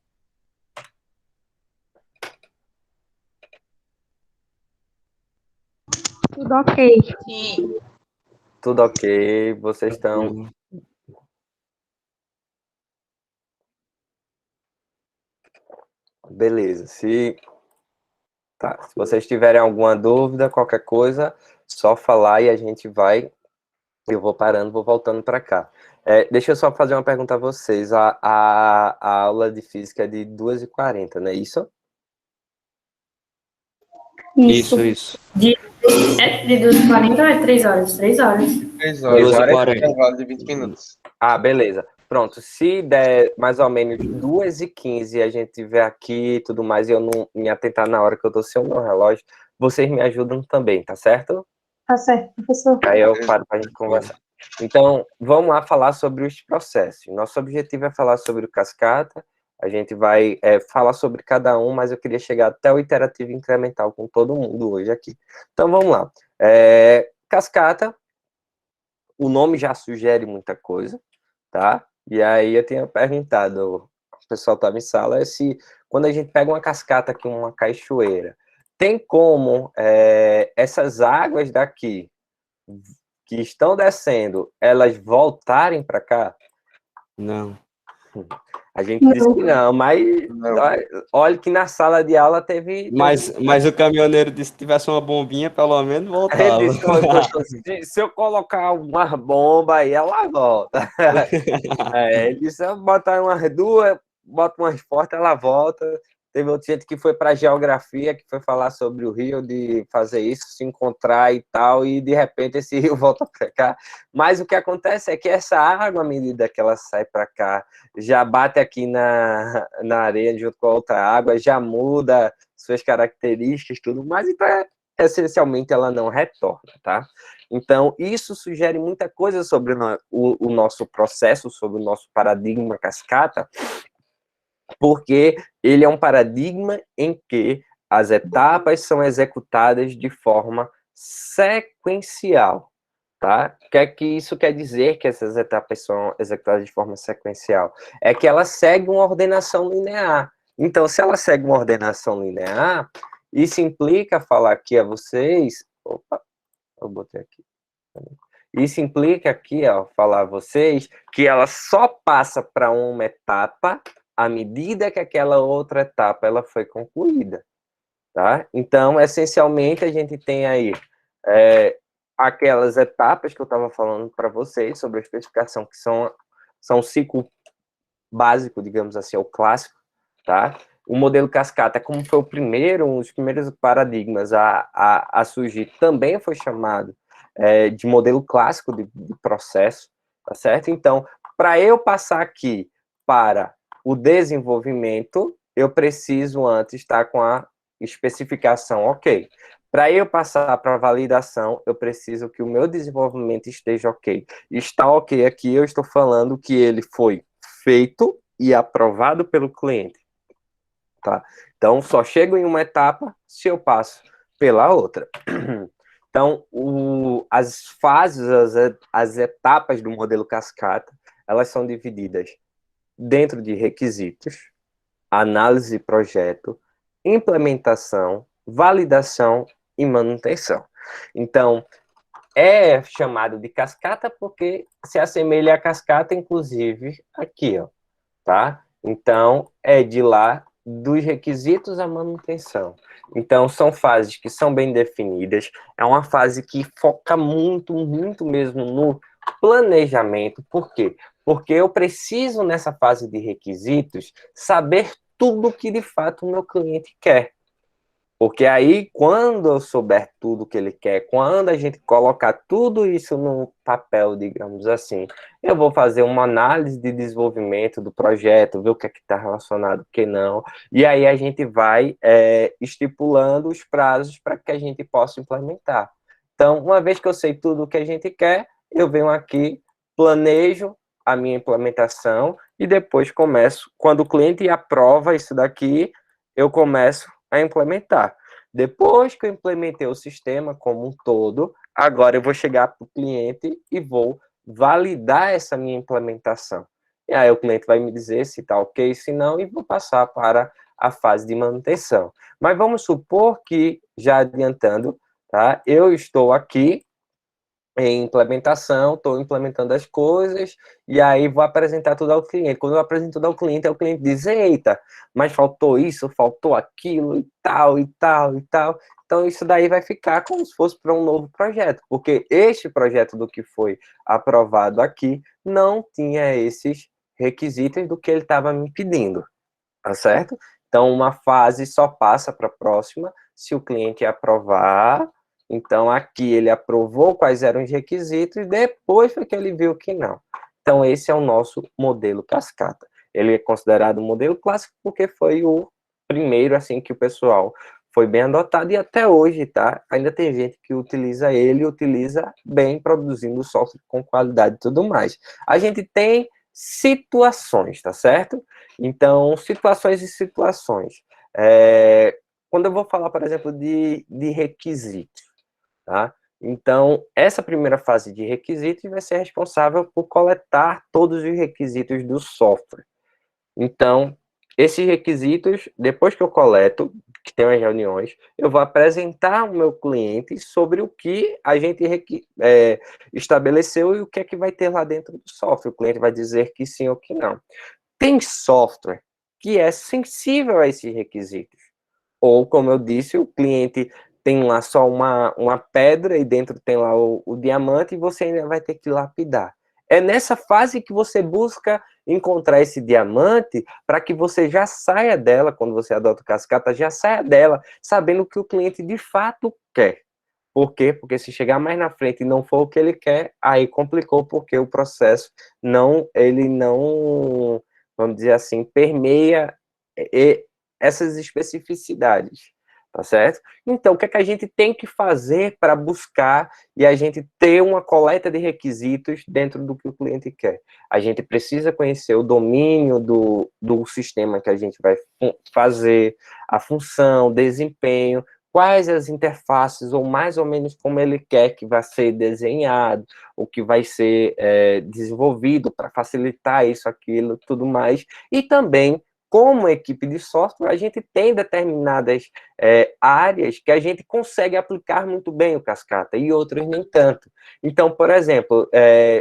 Tudo ok. Sim. Tudo ok? Vocês estão... Beleza. Se vocês tiverem alguma dúvida, qualquer coisa, só falar e a gente vai... Eu vou parando, vou voltando para cá. Deixa eu só fazer uma pergunta a vocês. A aula de física é de 2h40, não é isso? Isso. De 2h40 ou é 3 horas? 3 horas. 3 horas, 2h40. intervalo de 20 minutos. Ah, beleza. Pronto, se der mais ou menos 2h15 e a gente tiver aqui e tudo mais, e eu não me atentar na hora que eu tô sem o meu relógio, vocês me ajudam também, tá certo? Tá certo, professor. Aí eu paro pra gente conversar. Então, vamos lá falar sobre os processos. Nosso objetivo é falar sobre o cascata, a gente vai falar sobre cada um, mas eu queria chegar até o iterativo incremental com todo mundo hoje aqui. Então, vamos lá. Cascata, o nome já sugere muita coisa, tá? E aí eu tinha perguntado, o pessoal estava em sala, se quando a gente pega uma cascata aqui, uma cachoeira, tem como essas águas daqui que estão descendo, elas voltarem para cá? Não. A gente disse que não, mas Não. olha que na sala de aula teve... Mas o caminhoneiro disse que tivesse uma bombinha, pelo menos voltava. Ele disse, se eu colocar uma bomba aí, ela volta. Ele disse, botar umas duas, bota umas fortes, ela volta. Teve outra gente que foi para geografia, que foi falar sobre o rio, de fazer isso, se encontrar e tal, e de repente esse rio volta para cá. Mas o que acontece é que essa água, à medida que ela sai para cá, já bate aqui na areia junto com a outra água, já muda suas características, tudo mais, então essencialmente ela não retorna, tá? Então, isso sugere muita coisa sobre o nosso processo, sobre o nosso paradigma cascata, porque ele é um paradigma em que as etapas são executadas de forma sequencial, tá? O que é que isso quer dizer, que essas etapas são executadas de forma sequencial? É que ela segue uma ordenação linear. Então, se ela segue uma ordenação linear, isso implica falar aqui a vocês... Opa, eu botei aqui. Isso implica aqui, ó, falar a vocês que ela só passa para uma etapa à medida que aquela outra etapa ela foi concluída, tá? Então, essencialmente, a gente tem aí aquelas etapas que eu estava falando para vocês sobre a especificação, que são o ciclo básico, digamos assim, o clássico, tá? O modelo cascata, como foi um dos primeiros paradigmas a surgir, também foi chamado de modelo clássico de processo, tá certo? Então, para eu passar aqui para o desenvolvimento, eu preciso antes estar com a especificação ok. Para eu passar para a validação, eu preciso que o meu desenvolvimento esteja ok. Está ok aqui, eu estou falando que ele foi feito e aprovado pelo cliente. tá? Então, só chego em uma etapa se eu passo pela outra. Então, as fases, as etapas do modelo cascata, elas são divididas dentro de requisitos, análise de projeto, implementação, validação e manutenção. Então, é chamado de cascata porque se assemelha à cascata, inclusive, aqui, ó, tá? Então, é de lá dos requisitos à manutenção. Então, são fases que são bem definidas, é uma fase que foca muito, muito mesmo no planejamento. Por quê? Porque eu preciso, nessa fase de requisitos, saber tudo que, de fato, o meu cliente quer. Porque aí, quando eu souber tudo que ele quer, quando a gente colocar tudo isso no papel, digamos assim, eu vou fazer uma análise de desenvolvimento do projeto, ver o que é que está relacionado, o que não, e aí a gente vai estipulando os prazos para que a gente possa implementar. Então, uma vez que eu sei tudo o que a gente quer, eu venho aqui, planejo a minha implementação e depois começo, quando o cliente aprova isso daqui, eu começo a implementar. Depois que eu implementei o sistema como um todo, agora eu vou chegar para o cliente e vou validar essa minha implementação. E aí o cliente vai me dizer se está ok, se não, e vou passar para a fase de manutenção. Mas vamos supor que, já adiantando, tá, eu estou aqui em implementação, estou implementando as coisas, e aí vou apresentar tudo ao cliente. Quando eu apresento tudo ao cliente, aí o cliente diz, eita, mas faltou isso, faltou aquilo, e tal, e tal, e tal. Então, isso daí vai ficar como se fosse para um novo projeto, porque este projeto do que foi aprovado aqui não tinha esses requisitos do que ele estava me pedindo, tá certo? Então, uma fase só passa para a próxima se o cliente aprovar. Então, aqui ele aprovou quais eram os requisitos e depois foi que ele viu que não. Então, esse é o nosso modelo cascata. Ele é considerado um modelo clássico porque foi o primeiro, assim, que o pessoal foi bem adotado e até hoje, tá? Ainda tem gente que utiliza ele, utiliza bem, produzindo software com qualidade e tudo mais. A gente tem situações, tá certo? Então, situações e situações. Quando eu vou falar, por exemplo, de requisitos, tá? Então, essa primeira fase de requisitos vai ser responsável por coletar todos os requisitos do software. Então, esses requisitos, depois que eu coleto, que tem as reuniões, eu vou apresentar ao meu cliente sobre o que a gente estabeleceu e o que é que vai ter lá dentro do software. O cliente vai dizer que sim ou que não. Tem software que é sensível a esses requisitos. Ou, como eu disse, o cliente tem lá só uma pedra e dentro tem lá o diamante e você ainda vai ter que lapidar. É nessa fase que você busca encontrar esse diamante para que você já saia dela, quando você adota o cascata, já saia dela sabendo o que o cliente de fato quer. Por quê? Porque se chegar mais na frente e não for o que ele quer, aí complicou, porque o processo ele não, vamos dizer assim, permeia essas especificidades, tá certo? Então, o que é que a gente tem que fazer para buscar e a gente ter uma coleta de requisitos dentro do que o cliente quer? A gente precisa conhecer o domínio do sistema que a gente vai fazer, a função, desempenho, quais as interfaces, ou mais ou menos como ele quer que vai ser desenhado, o que vai ser desenvolvido para facilitar isso, aquilo, tudo mais, e também como equipe de software, a gente tem determinadas áreas que a gente consegue aplicar muito bem o cascata e outras nem tanto. Então, por exemplo,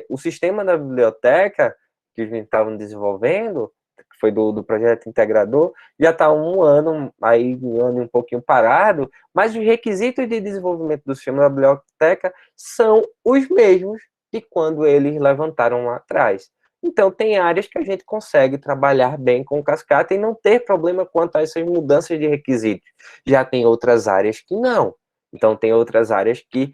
o sistema da biblioteca que a gente estava desenvolvendo, que foi do projeto integrador, já está um ano e um pouquinho parado, mas os requisitos de desenvolvimento do sistema da biblioteca são os mesmos que quando eles levantaram lá atrás. Então, tem áreas que a gente consegue trabalhar bem com cascata e não ter problema quanto a essas mudanças de requisitos. Já tem outras áreas que não. Então, tem outras áreas que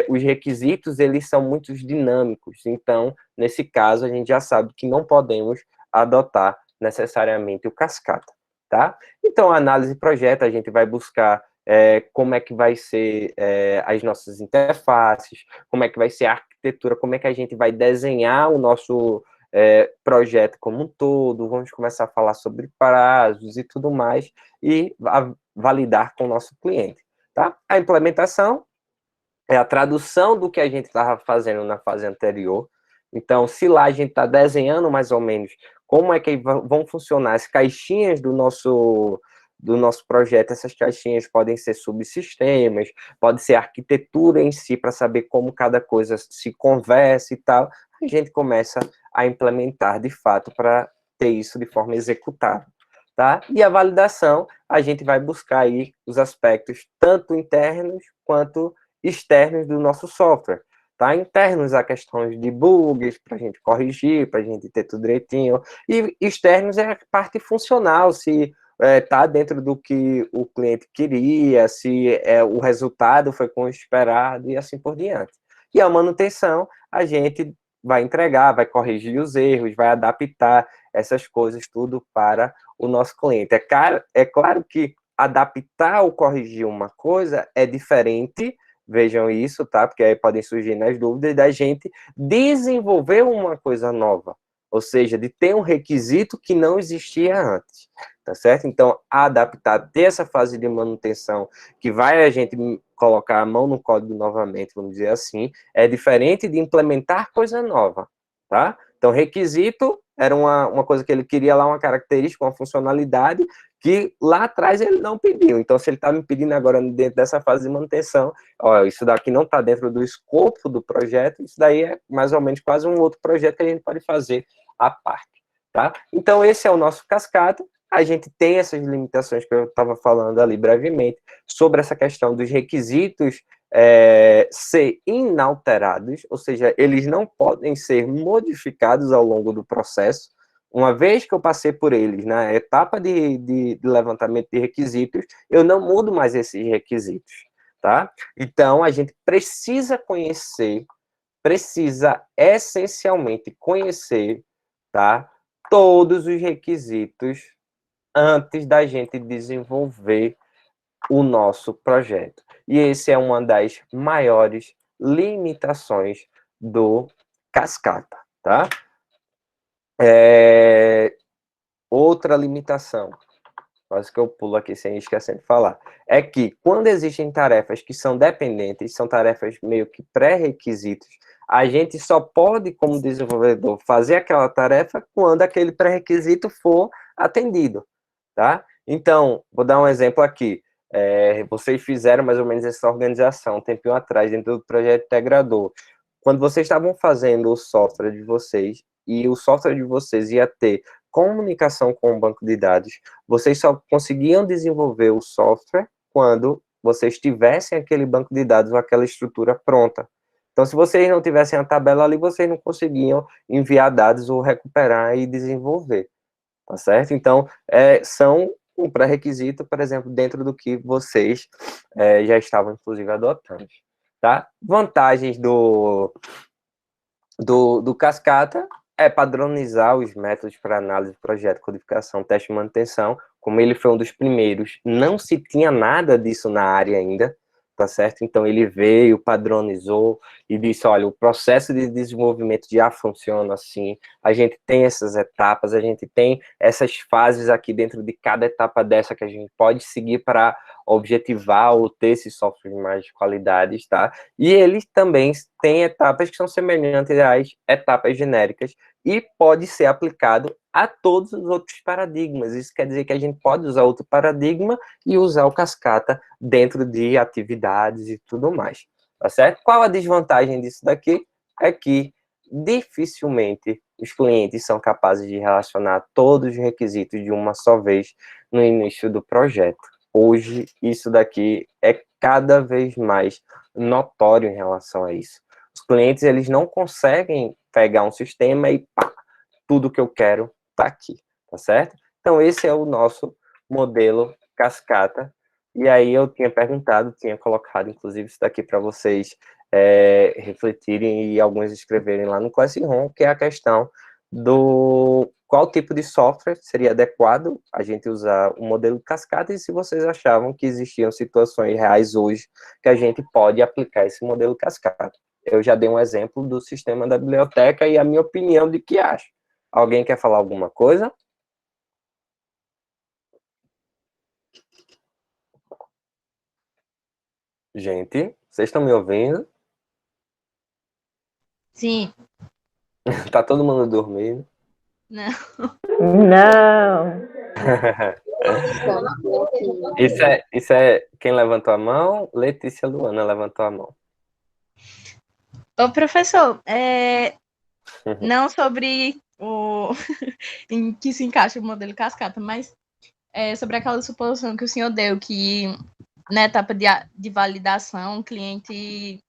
os requisitos, eles são muito dinâmicos. Então, nesse caso, a gente já sabe que não podemos adotar necessariamente o cascata, tá? Então, a análise de projeto, a gente vai buscar como é que vai ser as nossas interfaces, como é que vai ser a arquitetura, como é que a gente vai desenhar o nosso projeto como um todo, vamos começar a falar sobre prazos e tudo mais, e validar com o nosso cliente, tá? A implementação é a tradução do que a gente estava fazendo na fase anterior. Então, se lá a gente está desenhando mais ou menos como é que vão funcionar as caixinhas do nosso projeto, essas caixinhas podem ser subsistemas, pode ser arquitetura em si, para saber como cada coisa se conversa e tal, a gente começa a implementar de fato para ter isso de forma executável, tá? E a validação, a gente vai buscar aí os aspectos tanto internos quanto externos do nosso software, tá? Internos, a questão de bugs, para a gente corrigir, para a gente ter tudo direitinho, e externos é a parte funcional, se está dentro do que o cliente queria, se o resultado foi como esperado, e assim por diante. E a manutenção, a gente vai entregar, vai corrigir os erros, vai adaptar essas coisas tudo para o nosso cliente. É claro que adaptar ou corrigir uma coisa é diferente, vejam isso, tá? Porque aí podem surgir nas dúvidas da gente desenvolver uma coisa nova, ou seja, de ter um requisito que não existia antes, tá certo? Então, adaptar, ter essa fase de manutenção, que vai a gente colocar a mão no código novamente, vamos dizer assim, é diferente de implementar coisa nova, tá? Então, requisito era uma coisa que ele queria lá, uma característica, uma funcionalidade, que lá atrás ele não pediu. Então, se ele está me pedindo agora dentro dessa fase de manutenção, ó, isso daqui não está dentro do escopo do projeto, isso daí é mais ou menos quase um outro projeto que a gente pode fazer à parte, tá? Então, esse é o nosso cascata. A gente tem essas limitações que eu estava falando ali brevemente, sobre essa questão dos requisitos ser inalterados, ou seja, eles não podem ser modificados ao longo do processo. Uma vez que eu passei por eles na etapa de levantamento de requisitos, eu não mudo mais esses requisitos, tá? Então, a gente precisa essencialmente conhecer, tá? Todos os requisitos antes da gente desenvolver o nosso projeto. E esse é uma das maiores limitações do cascata, tá? Outra limitação, quase que eu pulo aqui sem esquecer de falar, é que quando existem tarefas que são dependentes, são tarefas meio que pré-requisitos, a gente só pode, como desenvolvedor, fazer aquela tarefa quando aquele pré-requisito for atendido, tá? Então, vou dar um exemplo aqui. Vocês fizeram mais ou menos essa organização um tempinho atrás, dentro do projeto integrador. Quando vocês estavam fazendo o software de vocês, e o software de vocês ia ter comunicação com o banco de dados, vocês só conseguiam desenvolver o software quando vocês tivessem aquele banco de dados ou aquela estrutura pronta. Então, se vocês não tivessem a tabela ali, vocês não conseguiam enviar dados ou recuperar e desenvolver, tá certo? Então, são um pré-requisito, por exemplo, dentro do que vocês já estavam, inclusive, adotando, tá? Vantagens do cascata é padronizar os métodos para análise de projeto, codificação, teste e manutenção. Como ele foi um dos primeiros, não se tinha nada disso na área ainda, tá certo? Então, ele veio, padronizou e disse, olha, o processo de desenvolvimento já funciona assim, a gente tem essas etapas, a gente tem essas fases aqui dentro de cada etapa dessa que a gente pode seguir para objetivar ou ter esses softwares de mais qualidades, tá? E eles também têm etapas que são semelhantes às etapas genéricas e pode ser aplicado a todos os outros paradigmas. Isso quer dizer que a gente pode usar outro paradigma e usar o cascata dentro de atividades e tudo mais, tá certo? Qual a desvantagem disso daqui? É que dificilmente os clientes são capazes de relacionar todos os requisitos de uma só vez no início do projeto. Hoje, isso daqui é cada vez mais notório em relação a isso. Os clientes, eles não conseguem pegar um sistema e pá, tudo que eu quero tá aqui, tá certo? Então, esse é o nosso modelo cascata. E aí eu tinha perguntado, tinha colocado, inclusive, isso daqui para vocês refletirem e alguns escreverem lá no Classroom, que é a questão do qual tipo de software seria adequado a gente usar o modelo cascata e se vocês achavam que existiam situações reais hoje que a gente pode aplicar esse modelo cascata. Eu já dei um exemplo do sistema da biblioteca e a minha opinião de que acho. Alguém quer falar alguma coisa? Gente, vocês estão me ouvindo? Sim. Tá todo mundo dormindo? Não. Não. Isso é quem levantou a mão? Letícia Luana levantou a mão. Ô, professor, não sobre em que se encaixa o modelo cascata, mas sobre aquela suposição que o senhor deu, que na etapa de validação, o cliente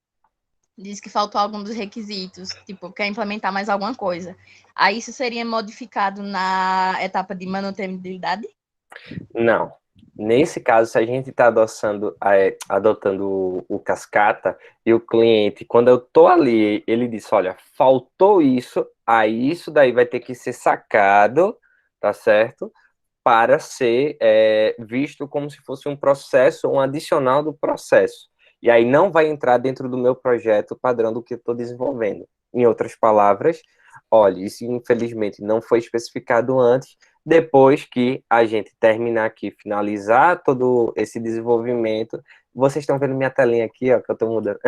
diz que faltou algum dos requisitos, tipo, quer implementar mais alguma coisa. Aí isso seria modificado na etapa de manutenibilidade? Não. Nesse caso, se a gente está adotando o cascata e o cliente, quando eu estou ali, ele diz, olha, faltou isso, aí isso daí vai ter que ser sacado, tá certo? Para ser visto como se fosse um processo, um adicional do processo. E aí não vai entrar dentro do meu projeto padrão do que eu estou desenvolvendo. Em outras palavras, olha, isso infelizmente não foi especificado antes, depois que a gente terminar aqui, finalizar todo esse desenvolvimento, vocês estão vendo minha telinha aqui, ó, que eu estou mudando.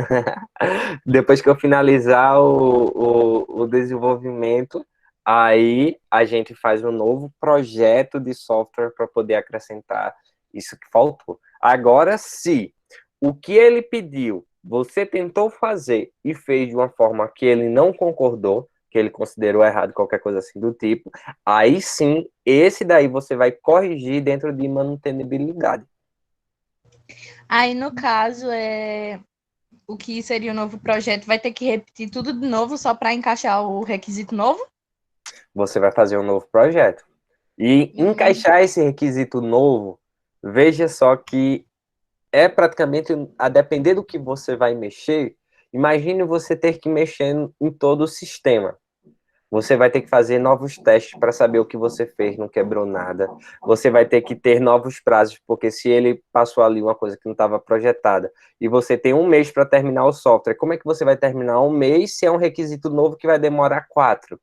Depois que eu finalizar o desenvolvimento, aí a gente faz um novo projeto de software para poder acrescentar isso que faltou. Agora, se o que ele pediu, você tentou fazer e fez de uma forma que ele não concordou, que ele considerou errado, qualquer coisa assim do tipo, aí sim, esse daí você vai corrigir dentro de manutenibilidade. Aí, no caso, o que seria o novo projeto vai ter que repetir tudo de novo só para encaixar o requisito novo? Você vai fazer um novo projeto. E encaixar esse requisito novo, veja só que é praticamente, a depender do que você vai mexer, imagine você ter que mexer em todo o sistema. Você vai ter que fazer novos testes para saber o que você fez, não quebrou nada. Você vai ter que ter novos prazos, porque se ele passou ali uma coisa que não estava projetada, e você tem um mês para terminar o software, como é que você vai terminar um mês se é um requisito novo que vai demorar 4?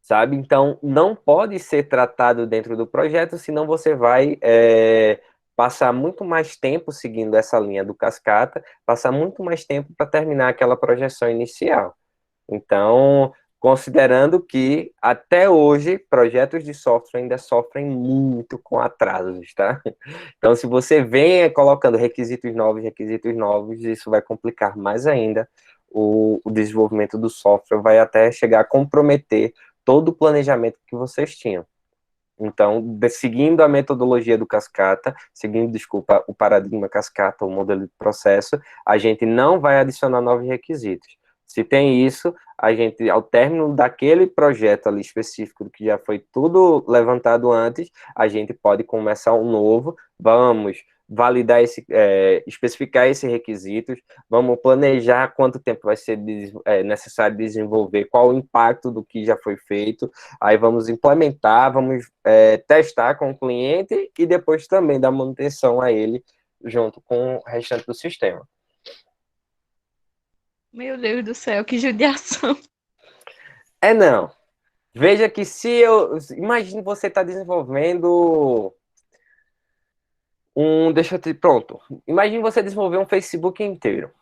Sabe? Então, não pode ser tratado dentro do projeto, senão você vai passar muito mais tempo seguindo essa linha do cascata, passar muito mais tempo para terminar aquela projeção inicial. Então, considerando que, até hoje, projetos de software ainda sofrem muito com atrasos, tá? Então, se você vem colocando requisitos novos, isso vai complicar mais ainda o desenvolvimento do software, vai até chegar a comprometer todo o planejamento que vocês tinham. Então, seguindo a metodologia do cascata, desculpa, o paradigma cascata, o modelo de processo, a gente não vai adicionar novos requisitos. Se tem isso, a gente, ao término daquele projeto ali específico, que já foi tudo levantado antes, a gente pode começar um novo, vamos validar especificar esses requisitos, vamos planejar quanto tempo vai ser necessário desenvolver, qual o impacto do que já foi feito, aí vamos implementar, vamos testar com o cliente e depois também dar manutenção a ele junto com o restante do sistema. Meu Deus do céu, que judiação. Não. Veja que imagine você está desenvolvendo pronto. Imagine você desenvolver um Facebook inteiro.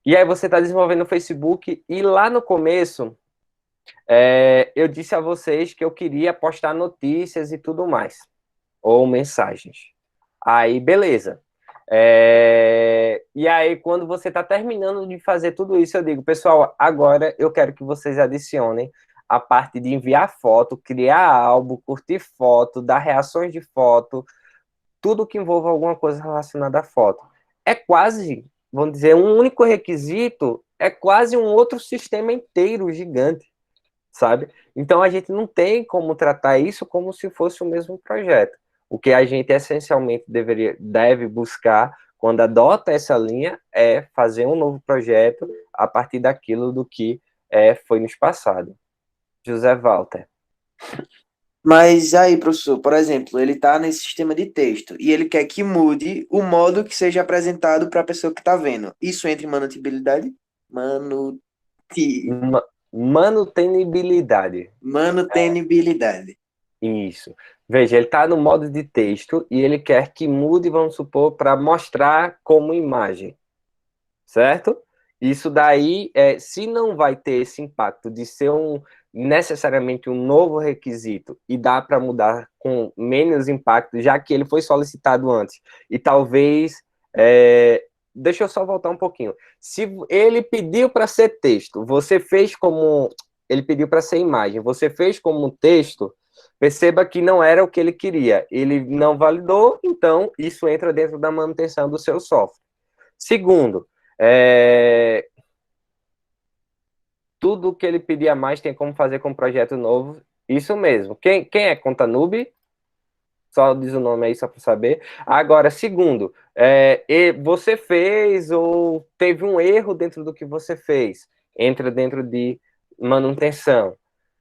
E aí você está desenvolvendo o Facebook e lá no começo eu disse a vocês que eu queria postar notícias e tudo mais. Ou mensagens. Aí, beleza. E aí, quando você está terminando de fazer tudo isso, eu digo, pessoal, agora eu quero que vocês adicionem a parte de enviar foto, criar álbum, curtir foto, dar reações de foto, tudo que envolva alguma coisa relacionada à foto. É quase, vamos dizer, um único requisito, é quase um outro sistema inteiro gigante, sabe? Então, a gente não tem como tratar isso como se fosse o mesmo projeto. O que a gente essencialmente deve buscar quando adota essa linha é fazer um novo projeto a partir daquilo do que foi nos passado. José Walter. Mas aí, professor, por exemplo, ele está nesse sistema de texto e ele quer que mude o modo que seja apresentado para a pessoa que está vendo. Isso entra em manutibilidade? manutenibilidade. Manutenibilidade. Isso. Veja, ele está no modo de texto e ele quer que mude, vamos supor, para mostrar como imagem. Certo? Isso daí, se não vai ter esse impacto de ser necessariamente um novo requisito e dá para mudar com menos impacto, já que ele foi solicitado antes, e talvez, deixa eu só voltar um pouquinho, se ele pediu para ser texto, você fez como, ele pediu para ser imagem, você fez como texto, perceba que não era o que ele queria, ele não validou, então isso entra dentro da manutenção do seu software. Segundo, tudo que ele pedia mais tem como fazer com um projeto novo. Isso mesmo. Quem é conta noob? Só diz o nome aí, só para saber. Agora, segundo, você fez ou teve um erro dentro do que você fez. Entra dentro de manutenção.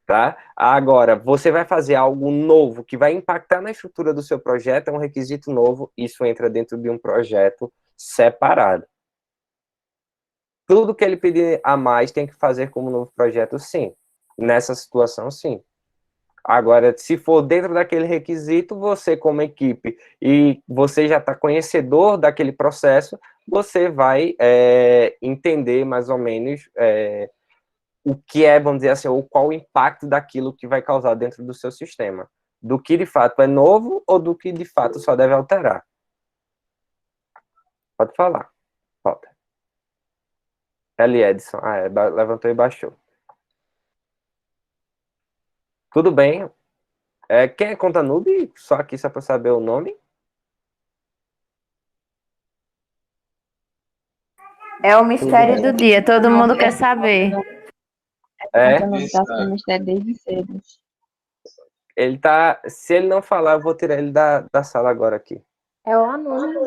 Tá? Agora, você vai fazer algo novo que vai impactar na estrutura do seu projeto, é um requisito novo, isso entra dentro de um projeto separado. Tudo que ele pedir a mais tem que fazer como novo projeto, sim. Nessa situação, sim. Agora, se for dentro daquele requisito, você como equipe, e você já está conhecedor daquele processo, você vai entender mais ou menos o que é, vamos dizer assim, ou qual o impacto daquilo que vai causar dentro do seu sistema. Do que de fato é novo ou do que de fato só deve alterar. Pode falar. Falta. Edson. Levantou e baixou. Tudo bem. Quem é conta noob? Só aqui, só para saber o nome. É o mistério do dia, todo mundo quer saber. Mistério desde cedo. Ele tá... Se ele não falar, eu vou tirar ele da sala agora aqui. É o anônimo.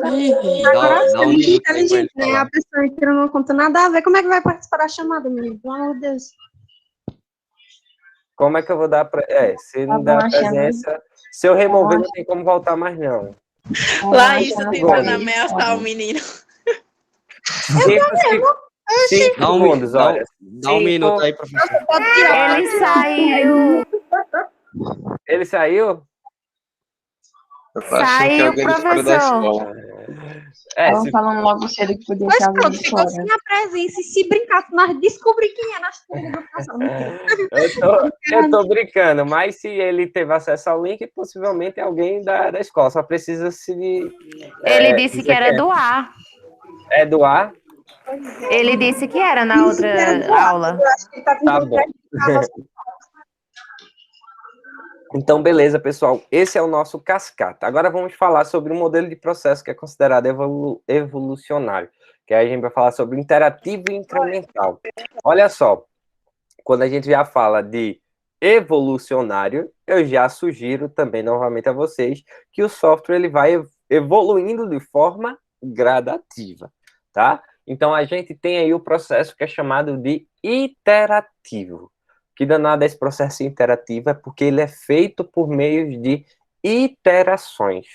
Agora Dá um sim, minuto aí pra ele inteligente, né? falar. A pessoa entra numa conta nada a ver. Como é que vai participar da chamada, menino? Pelo amor de Deus. Como é que eu vou dar pra... se não der a presença... Se eu remover, não tem como voltar mais, não. Laísa tentando Segundos. ameaçar o menino. 5 Dá um, segundos, dá, olha. dá um minuto aí, professor. Pode tirar. Ele saiu. Ele saiu? Eu tô achando que Saiu, alguém de fora da professor. escola. Se... falando logo cedo que podia Mas pronto, ficou sem a presença. E se brincasse, nós descobrimos quem é nas turmas da educação. eu tô brincando, mas se ele teve acesso ao link, possivelmente é alguém da escola. Só precisa se... Ele disse que dizer era quem é. do ar. É do ar? Ele disse que era na outra aula. Eu acho que ele tá Tá bom. Então, beleza, pessoal. Esse é o nosso cascata. Agora vamos falar sobre um modelo de processo que é considerado evolucionário, que aí a gente vai falar sobre interativo e incremental. Olha só, quando a gente já fala de evolucionário, eu já sugiro também novamente a vocês que o software ele vai evoluindo de forma gradativa, tá? Então, a gente tem aí o processo que é chamado de iterativo. Que danado é esse processo interativo? É porque ele é feito por meio de iterações,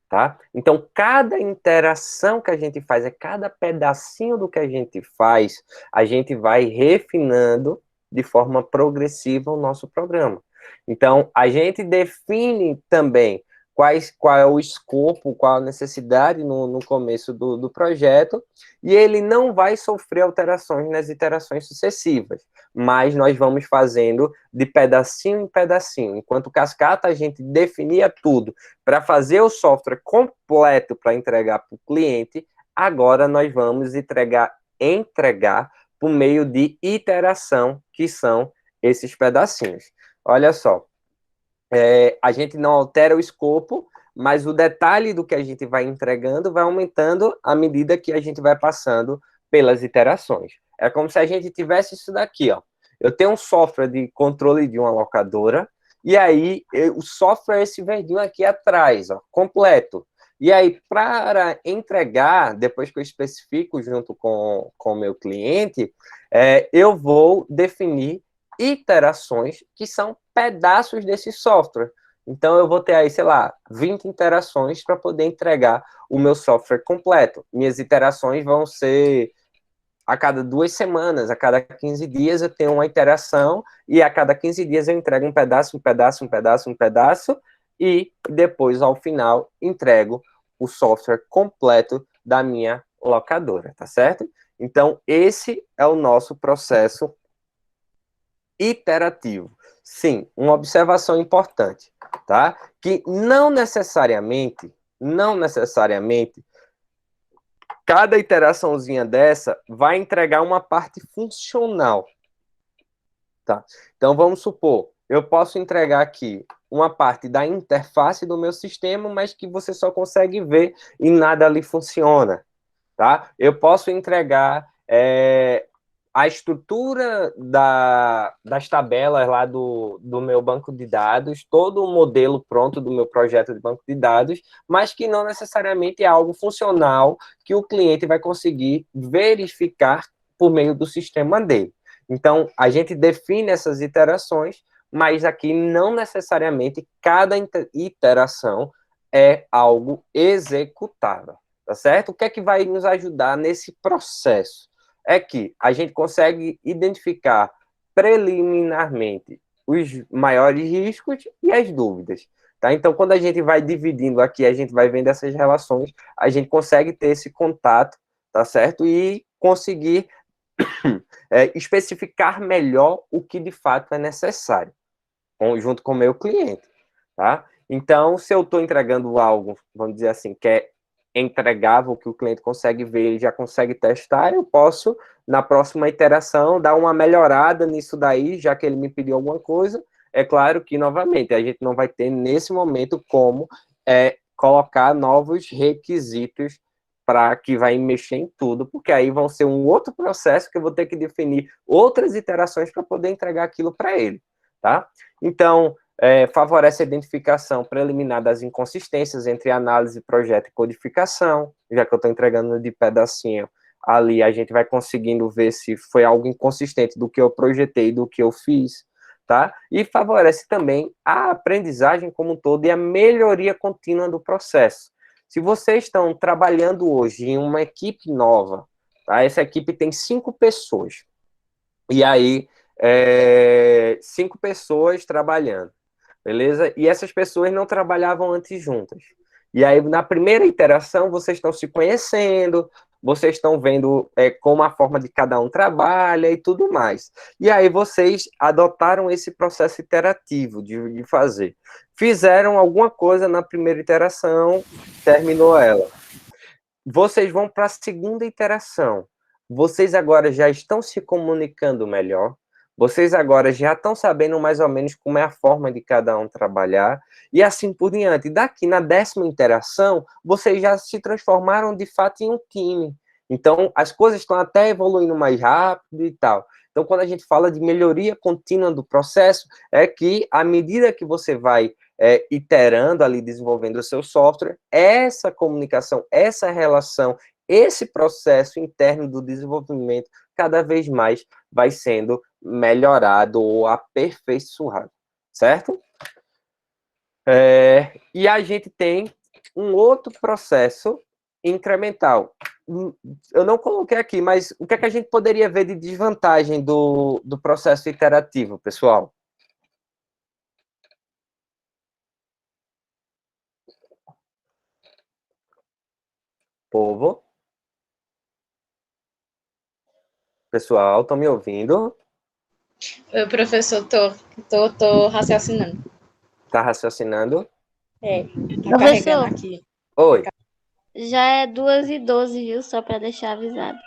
tá? Então, cada interação que a gente faz, cada pedacinho do que a gente faz, a gente vai refinando de forma progressiva o nosso programa. Então, a gente define também qual é o escopo, qual a necessidade no começo do projeto, e ele não vai sofrer alterações nas iterações sucessivas, mas nós vamos fazendo de pedacinho em pedacinho. Enquanto cascata, a gente definia tudo para fazer o software completo para entregar para o cliente, agora nós vamos entregar por meio de iteração, que são esses pedacinhos. Olha só, a gente não altera o escopo, mas o detalhe do que a gente vai entregando vai aumentando à medida que a gente vai passando pelas iterações. É como se a gente tivesse isso daqui, ó. Eu tenho um software de controle de uma locadora, e aí o software é esse verdinho aqui atrás, ó, completo. E aí, para entregar, depois que eu especifico junto com o meu cliente, eu vou definir iterações que são pedaços desse software. Então, eu vou ter aí, sei lá, 20 interações para poder entregar o meu software completo. Minhas iterações vão ser a cada 2 semanas, a cada 15 dias eu tenho uma iteração e a cada 15 dias eu entrego um pedaço, um pedaço, um pedaço, um pedaço e depois, ao final, entrego o software completo da minha locadora, tá certo? Então, esse é o nosso processo iterativo. Sim, uma observação importante, tá? Que não necessariamente, cada iteraçãozinha dessa vai entregar uma parte funcional, tá? Então, vamos supor, eu posso entregar aqui uma parte da interface do meu sistema, mas que você só consegue ver e nada ali funciona, tá? Eu posso entregar a estrutura das tabelas lá do meu banco de dados, todo o modelo pronto do meu projeto de banco de dados, mas que não necessariamente é algo funcional que o cliente vai conseguir verificar por meio do sistema dele. Então, a gente define essas iterações, mas aqui não necessariamente cada iteração é algo executável, tá certo? O que é que vai nos ajudar nesse processo? É que a gente consegue identificar preliminarmente os maiores riscos e as dúvidas, tá? Então, quando a gente vai dividindo aqui, a gente vai vendo essas relações, a gente consegue ter esse contato, tá certo? E conseguir especificar melhor o que de fato é necessário, junto com o meu cliente, tá? Então, se eu estou entregando algo, vamos dizer assim, que é entregável, que o cliente consegue ver e já consegue testar, eu posso, na próxima iteração, dar uma melhorada nisso daí, já que ele me pediu alguma coisa. É claro que, novamente, a gente não vai ter, nesse momento, como colocar novos requisitos para que vai mexer em tudo, porque aí vão ser um outro processo que eu vou ter que definir outras iterações para poder entregar aquilo para ele, tá? Então, favorece a identificação preliminar das inconsistências entre análise, projeto e codificação, já que eu estou entregando de pedacinho ali, a gente vai conseguindo ver se foi algo inconsistente do que eu projetei, do que eu fiz, tá? E favorece também a aprendizagem como um todo e a melhoria contínua do processo. Se vocês estão trabalhando hoje em uma equipe nova, tá? Essa equipe tem 5 pessoas, e aí 5 pessoas trabalhando, beleza? E essas pessoas não trabalhavam antes juntas. E aí, na primeira iteração, vocês estão se conhecendo, vocês estão vendo como a forma de cada um trabalha e tudo mais. E aí, vocês adotaram esse processo iterativo de fazer. Fizeram alguma coisa na primeira iteração, terminou ela. Vocês vão para a segunda iteração. Vocês agora já estão se comunicando melhor. Vocês agora já estão sabendo mais ou menos como é a forma de cada um trabalhar, e assim por diante. Daqui na 10ª interação, vocês já se transformaram de fato em um time. Então, as coisas estão até evoluindo mais rápido e tal. Então, quando a gente fala de melhoria contínua do processo, é que à medida que você vai iterando ali, desenvolvendo o seu software, essa comunicação, essa relação, esse processo interno do desenvolvimento, cada vez mais vai sendo melhorado ou aperfeiçoado, certo? E a gente tem um outro processo incremental. Eu não coloquei aqui, mas o que é que a gente poderia ver de desvantagem do processo iterativo, pessoal? Povo? Pessoal, estão me ouvindo? Eu, professor, tô raciocinando. Tá raciocinando? Tá carregando aqui. Oi. Já é 2h12, viu? Só pra deixar avisado.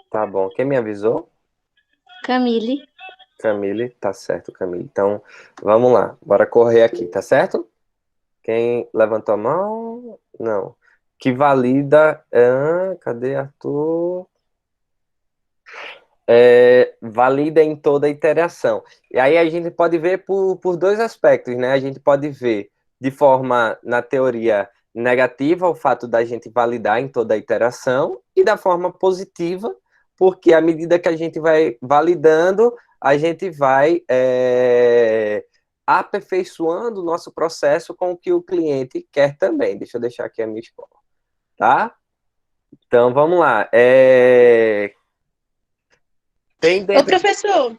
Tá bom. Quem me avisou? Camille. Camille, tá certo, Camille. Então, vamos lá. Bora correr aqui, tá certo? Quem levantou a mão? Não. Que valida... cadê Arthur? Valida em toda iteração. E aí a gente pode ver por 2 aspectos, né? A gente pode ver de forma, na teoria, negativa, o fato da gente validar em toda a iteração, e da forma positiva, porque à medida que a gente vai validando, a gente vai aperfeiçoando o nosso processo com o que o cliente quer também. Deixa eu deixar aqui a minha escola, tá? Então, vamos lá. Tem Ô, dentro... professor,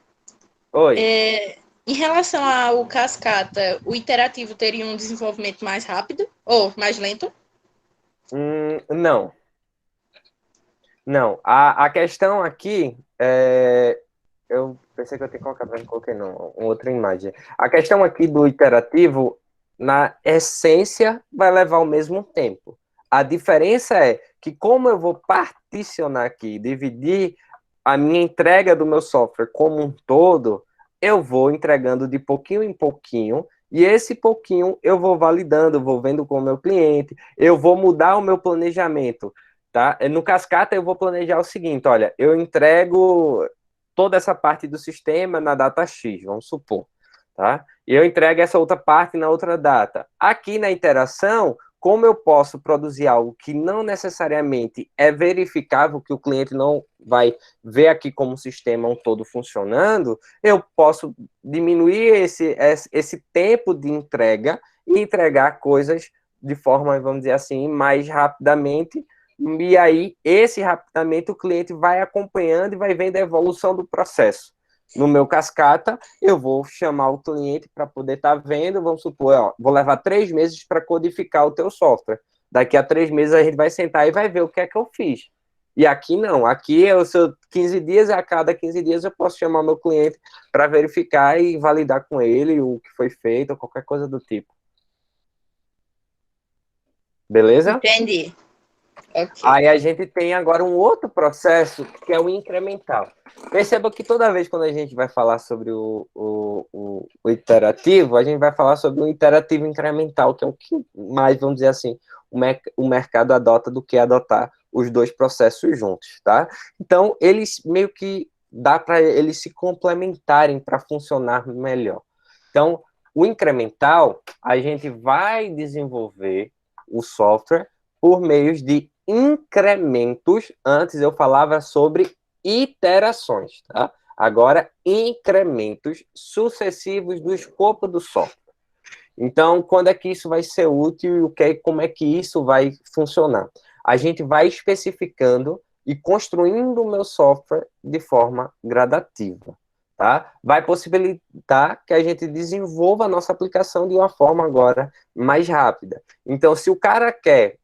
Oi. em relação ao cascata, o interativo teria um desenvolvimento mais rápido ou mais lento? Não. Não. A questão aqui eu pensei que eu tinha colocado, mas não coloquei não, outra imagem. A questão aqui do iterativo, na essência, vai levar o mesmo tempo. A diferença é que como eu vou particionar aqui, dividir a minha entrega do meu software como um todo, eu vou entregando de pouquinho em pouquinho, e esse pouquinho eu vou validando, vou vendo com o meu cliente, eu vou mudar o meu planejamento, tá? No Cascata eu vou planejar o seguinte, olha, eu entrego toda essa parte do sistema na data X, vamos supor, tá? E eu entrego essa outra parte na outra data. Aqui na interação, como eu posso produzir algo que não necessariamente é verificável, que o cliente não vai ver aqui como o sistema um todo funcionando, eu posso diminuir esse tempo de entrega e entregar coisas de forma, vamos dizer assim, mais rapidamente, e aí esse rapidamente o cliente vai acompanhando e vai vendo a evolução do processo. No meu cascata, eu vou chamar o cliente para poder estar vendo, vamos supor, ó, vou levar 3 meses para codificar o teu software. Daqui a 3 meses a gente vai sentar e vai ver o que é que eu fiz. E aqui não, aqui eu sou 15 dias, e a cada 15 dias eu posso chamar meu cliente para verificar e validar com ele o que foi feito, ou qualquer coisa do tipo. Beleza? Entendi. Ok. Aí a gente tem agora um outro processo, que é o incremental. Perceba que toda vez quando a gente vai falar sobre o iterativo, a gente vai falar sobre o iterativo incremental, que é o que mais, vamos dizer assim, o mercado adota do que adotar os dois processos juntos, tá? Então, eles meio que dá para eles se complementarem para funcionar melhor. Então, o incremental, a gente vai desenvolver o software por meios de incrementos. Antes eu falava sobre iterações, tá? Agora, incrementos sucessivos do escopo do software. Então, quando é que isso vai ser útil e como é que isso vai funcionar? A gente vai especificando e construindo o meu software de forma gradativa, tá? Vai possibilitar que a gente desenvolva a nossa aplicação de uma forma agora mais rápida. Então, se o cara quer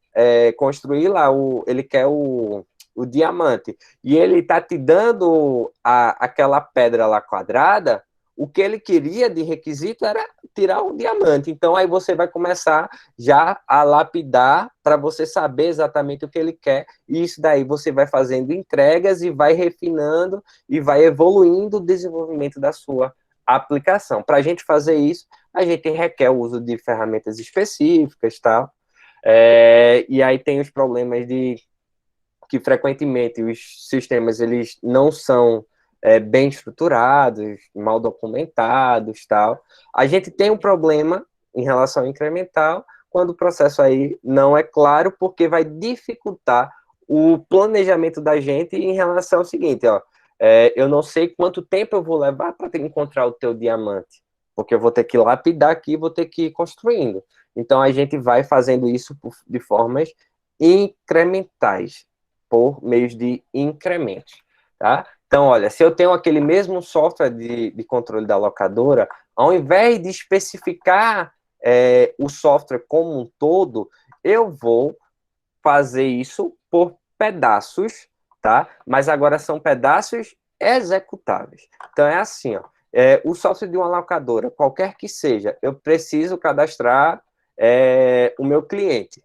construir lá, ele quer o diamante, e ele está te dando aquela pedra lá quadrada, o que ele queria de requisito era tirar o diamante. Então, aí você vai começar já a lapidar para você saber exatamente o que ele quer, e isso daí você vai fazendo entregas e vai refinando e vai evoluindo o desenvolvimento da sua aplicação. Para a gente fazer isso, a gente requer o uso de ferramentas específicas, tal. E aí tem os problemas de que frequentemente os sistemas eles não são bem estruturados, mal documentados, tal. A gente tem um problema em relação ao incremental quando o processo aí não é claro, porque vai dificultar o planejamento da gente em relação ao seguinte, ó, eu não sei quanto tempo eu vou levar para encontrar o teu diamante, porque eu vou ter que lapidar aqui, vou ter que ir construindo. Então, a gente vai fazendo isso de formas incrementais, por meios de incrementos, tá? Então, olha, se eu tenho aquele mesmo software de controle da locadora, ao invés de especificar o software como um todo, eu vou fazer isso por pedaços, tá? Mas agora são pedaços executáveis. Então, é assim, ó, o software de uma locadora, qualquer que seja, eu preciso cadastrar o meu cliente,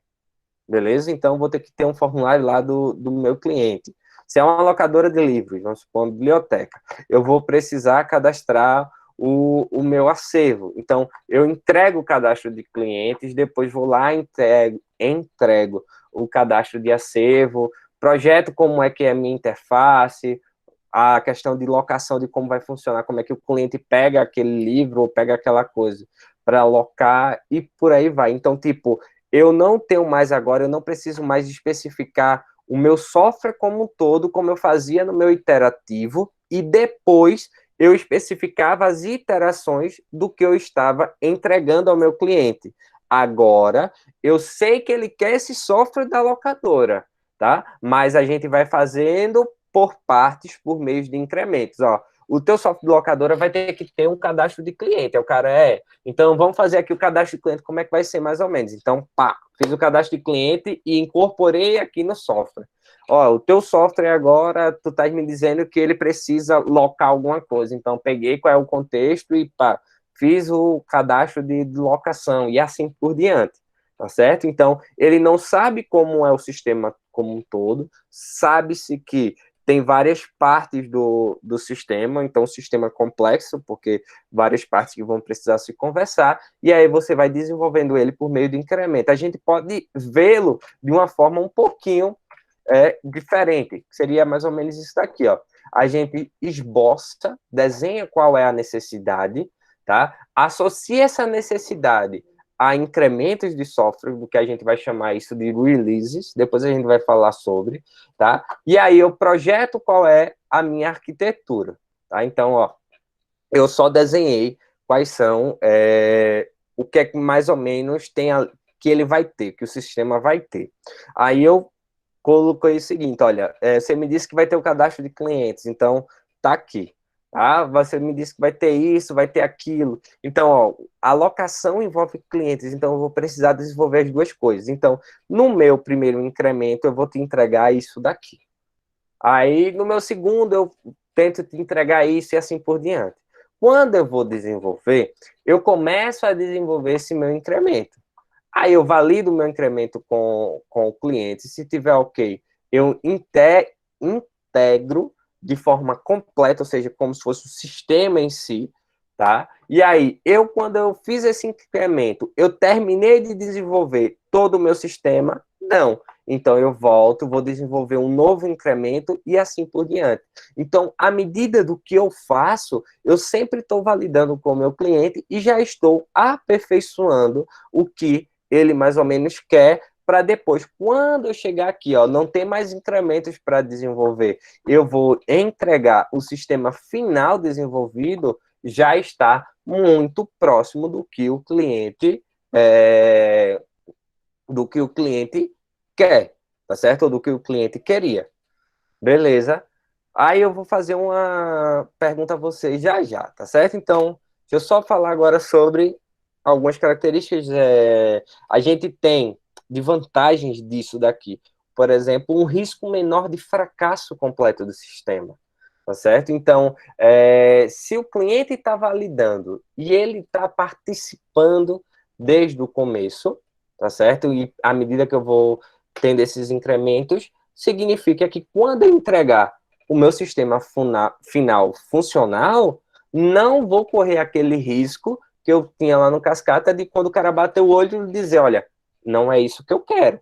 beleza? Então, vou ter que ter um formulário lá do meu cliente. Se é uma locadora de livros, vamos supor, uma biblioteca, eu vou precisar cadastrar o meu acervo. Então, eu entrego o cadastro de clientes, depois vou lá e entrego o cadastro de acervo, projeto como é que é a minha interface, a questão de locação, de como vai funcionar, como é que o cliente pega aquele livro ou pega aquela coisa para alocar e por aí vai. Então, tipo, eu não tenho mais agora, eu não preciso mais especificar o meu software como um todo, como eu fazia no meu iterativo, e depois eu especificava as iterações do que eu estava entregando ao meu cliente. Agora, eu sei que ele quer esse software da locadora, tá? Mas a gente vai fazendo por partes por meio de incrementos. Ó, o teu software de locadora vai ter que ter um cadastro de cliente. Aí o cara então vamos fazer aqui o cadastro de cliente, como é que vai ser mais ou menos? Então, pá, fiz o cadastro de cliente e incorporei aqui no software. Ó, o teu software agora, tu tá me dizendo que ele precisa locar alguma coisa. Então, peguei qual é o contexto e pá, fiz o cadastro de locação e assim por diante, tá certo? Então, ele não sabe como é o sistema como um todo, sabe-se que tem várias partes do sistema, então o sistema é complexo, porque várias partes que vão precisar se conversar, e aí você vai desenvolvendo ele por meio de incremento. A gente pode vê-lo de uma forma um pouquinho diferente, seria mais ou menos isso daqui, ó. A gente esboça, desenha qual é a necessidade, tá? Associa essa necessidade a incrementos de software, do que a gente vai chamar isso de releases, depois a gente vai falar sobre, tá? E aí eu projeto qual é a minha arquitetura, tá? Então, ó, eu só desenhei quais são o que é que mais ou menos que ele vai ter, que o sistema vai ter. Aí eu coloquei o seguinte, olha, você me disse que vai ter o cadastro de clientes, então tá aqui. Ah, você me disse que vai ter isso, vai ter aquilo. Então, ó, a alocação envolve clientes, então eu vou precisar desenvolver as duas coisas. Então, no meu primeiro incremento, eu vou te entregar isso daqui. Aí, no meu segundo, eu tento te entregar isso e assim por diante. Quando eu vou desenvolver, eu começo a desenvolver esse meu incremento. Aí eu valido o meu incremento com o cliente. Se tiver ok, eu integro de forma completa, ou seja, como se fosse o sistema em si, tá? E aí, quando eu fiz esse incremento, eu terminei de desenvolver todo o meu sistema? Não. Então, eu volto, vou desenvolver um novo incremento e assim por diante. Então, à medida do que eu faço, eu sempre estou validando com o meu cliente e já estou aperfeiçoando o que ele mais ou menos quer, para depois, quando eu chegar aqui, ó, não tem mais incrementos para desenvolver, eu vou entregar o sistema final desenvolvido, já está muito próximo do que o cliente quer, tá certo? Ou do que o cliente queria. Beleza? Aí eu vou fazer uma pergunta a vocês já, tá certo? Então, deixa eu só falar agora sobre algumas características a gente tem de vantagens disso daqui. Por exemplo, um risco menor de fracasso completo do sistema, tá certo? Então, se o cliente está validando e ele está participando desde o começo, tá certo? E à medida que eu vou tendo esses incrementos, significa que quando eu entregar o meu sistema final funcional, não vou correr aquele risco que eu tinha lá no Cascata de quando o cara bater o olho e dizer, olha, não é isso que eu quero,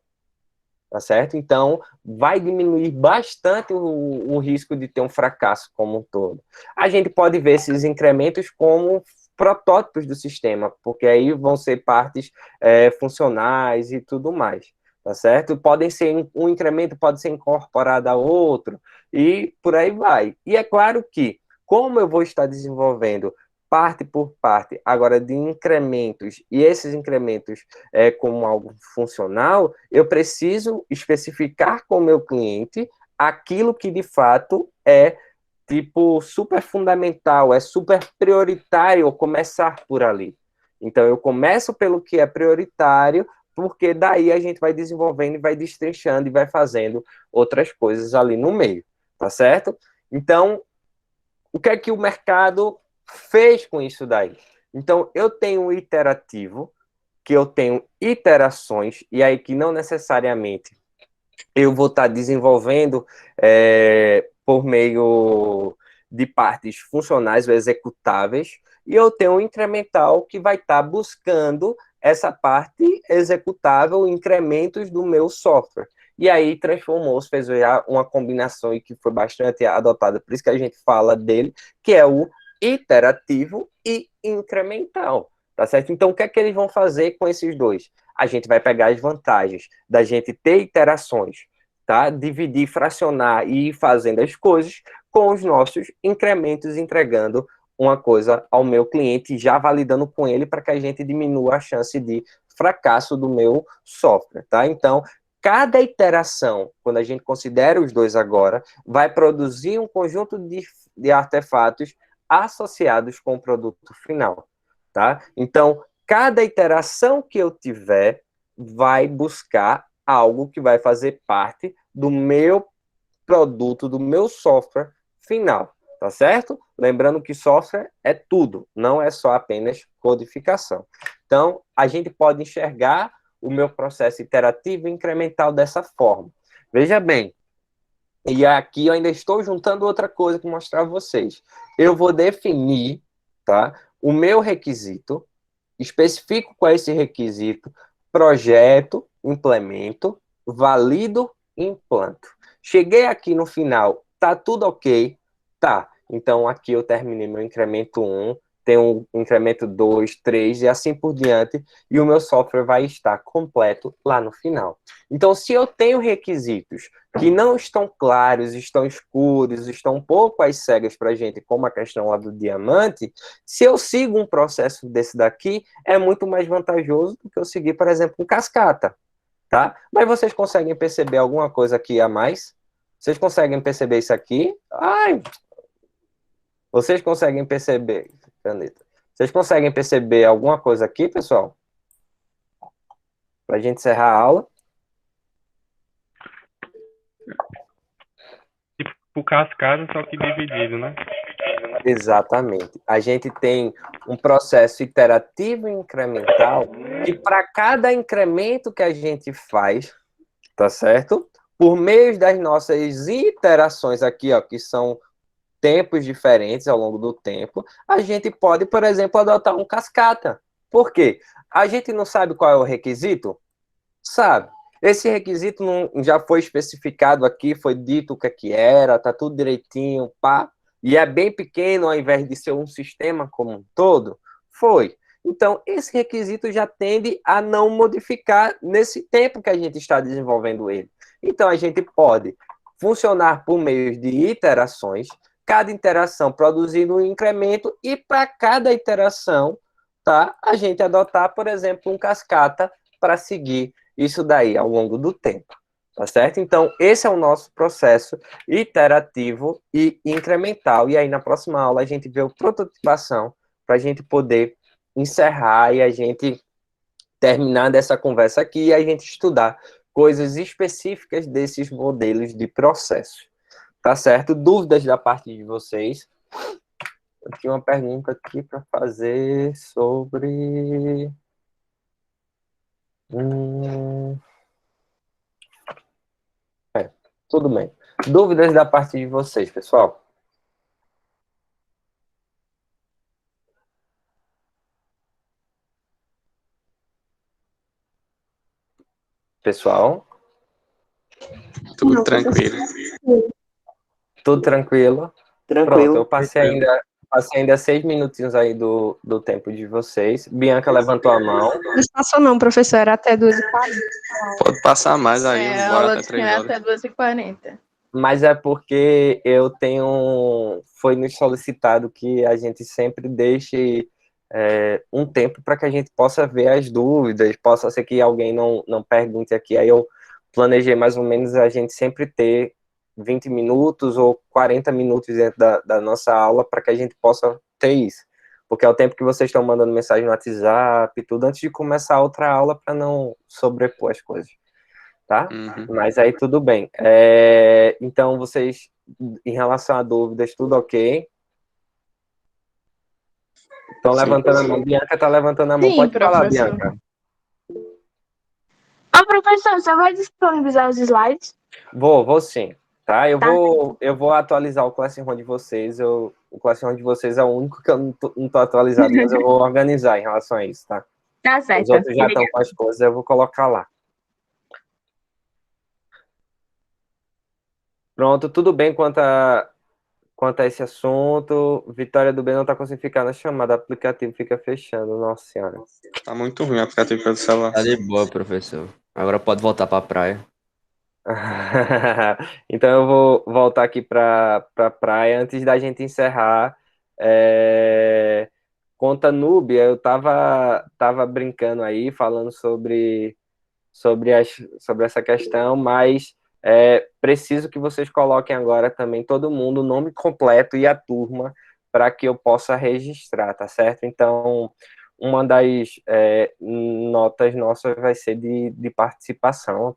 tá certo? Então, vai diminuir bastante o risco de ter um fracasso como um todo. A gente pode ver esses incrementos como protótipos do sistema, porque aí vão ser partes funcionais e tudo mais, tá certo? Podem ser, um incremento pode ser incorporado a outro, e por aí vai. E é claro que, como eu vou estar desenvolvendo parte por parte, agora de incrementos, e esses incrementos como algo funcional, eu preciso especificar com o meu cliente aquilo que de fato é tipo super fundamental, é super prioritário começar por ali. Então eu começo pelo que é prioritário, porque daí a gente vai desenvolvendo e vai destrinchando e vai fazendo outras coisas ali no meio, tá certo? Então, o que é que o mercado fez com isso daí? Então, eu tenho um iterativo, que eu tenho iterações, e aí que não necessariamente eu vou estar desenvolvendo por meio de partes funcionais ou executáveis, e eu tenho um incremental que vai estar buscando essa parte executável, incrementos do meu software. E aí transformou-se, fez uma combinação e que foi bastante adotada, por isso que a gente fala dele, que é o iterativo e incremental, tá certo? Então, o que é que eles vão fazer com esses dois? A gente vai pegar as vantagens da gente ter iterações, tá? Dividir, fracionar e ir fazendo as coisas com os nossos incrementos, entregando uma coisa ao meu cliente, já validando com ele para que a gente diminua a chance de fracasso do meu software, tá? Então, cada iteração, quando a gente considera os dois agora, vai produzir um conjunto de artefatos associados com o produto final, tá? Então, cada iteração que eu tiver vai buscar algo que vai fazer parte do meu produto, do meu software final, tá certo? Lembrando que software é tudo, não é só apenas codificação. Então, a gente pode enxergar o meu processo iterativo e incremental dessa forma. Veja bem, e aqui eu ainda estou juntando outra coisa para mostrar a vocês. Eu vou definir, tá, o meu requisito, especifico qual é esse requisito, projeto, implemento, valido, implanto. Cheguei aqui no final, tá tudo ok? Tá. Então aqui eu terminei meu incremento 1, tem um incremento 2, 3 e assim por diante, e o meu software vai estar completo lá no final. Então, se eu tenho requisitos que não estão claros, estão escuros, estão um pouco às cegas para a gente, como a questão lá do diamante, se eu sigo um processo desse daqui, é muito mais vantajoso do que eu seguir, por exemplo, um cascata, tá? Mas vocês conseguem perceber alguma coisa aqui a mais? Vocês conseguem perceber isso aqui? Ai, vocês conseguem perceber, caneta? Vocês conseguem perceber alguma coisa aqui, pessoal? Para a gente encerrar a aula? Tipo cascata, só que dividido, né? Exatamente. A gente tem um processo iterativo e incremental que para cada incremento que a gente faz, tá certo? Por meio das nossas iterações aqui, ó, que são tempos diferentes ao longo do tempo, a gente pode, por exemplo, adotar um cascata. Por quê? A gente não sabe qual é o requisito? Sabe. Esse requisito não, já foi especificado aqui, foi dito o que era, tá tudo direitinho, pá, e é bem pequeno ao invés de ser um sistema como um todo? Foi. Então, esse requisito já tende a não modificar nesse tempo que a gente está desenvolvendo ele. Então, a gente pode funcionar por meio de iterações, cada interação produzindo um incremento, e para cada iteração, tá, a gente adotar, por exemplo, um cascata para seguir isso daí ao longo do tempo, tá certo? Então, esse é o nosso processo iterativo e incremental. E aí, na próxima aula, a gente vê o prototipação para a gente poder encerrar e a gente terminar dessa conversa aqui e a gente estudar coisas específicas desses modelos de processo. Tá certo? Dúvidas da parte de vocês? Eu tinha uma pergunta aqui para fazer sobre... tudo bem. Dúvidas da parte de vocês, pessoal? Pessoal? Tudo tranquilo. Tudo tranquilo? Tranquilo. Pronto, eu passei ainda 6 minutinhos aí do tempo de vocês. Bianca levantou a mão. Não passou não, professor, era até 2h40. Pode passar mais aí, A bora aula até de 3 é horas. até 2h40. Mas é porque eu tenho... Foi nos solicitado que a gente sempre deixe um tempo para que a gente possa ver as dúvidas, possa ser que alguém não pergunte aqui, aí eu planejei mais ou menos a gente sempre ter 20 minutos ou 40 minutos dentro da nossa aula para que a gente possa ter isso. Porque é o tempo que vocês estão mandando mensagem no WhatsApp e tudo, antes de começar a outra aula, para não sobrepor as coisas. Tá? Mas aí tudo bem. Então, vocês, em relação a dúvidas, tudo ok? Estão levantando a mão. Bianca está levantando a mão. Sim, Pode falar, professor. Bianca. Ô, professor, você vai disponibilizar os slides? Vou sim. Tá? Eu Tá. vou atualizar o Classroom de vocês. O Classroom de vocês é o único que eu não tô atualizado, mas eu vou organizar em relação a isso, tá? Tá certo. Os outros já estão com as coisas, eu vou colocar lá. Pronto, tudo bem quanto a esse assunto. Vitória do B não tá conseguindo ficar na chamada, o aplicativo fica fechando, nossa senhora. Tá muito ruim o aplicativo pelo celular. Tá de boa, professor. Agora pode voltar pra praia. Então eu vou voltar aqui para praia. Antes da gente encerrar, conta Núbia, eu tava brincando aí, falando sobre sobre essa questão, mas preciso que vocês coloquem agora também todo mundo, o nome completo e a turma, para que eu possa registrar, tá certo? Então, uma das notas nossas vai ser de participação,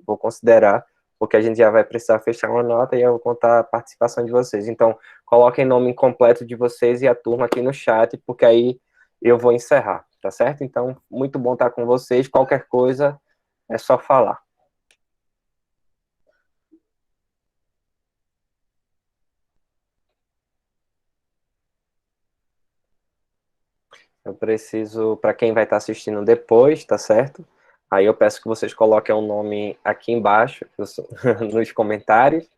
vou considerar, porque a gente já vai precisar fechar uma nota e eu vou contar a participação de vocês. Então, coloquem o nome completo de vocês e a turma aqui no chat, porque aí eu vou encerrar, tá certo? Então, muito bom estar com vocês. Qualquer coisa, é só falar. Eu preciso, para quem vai estar assistindo depois, tá certo? Aí eu peço que vocês coloquem o nome aqui embaixo, nos comentários,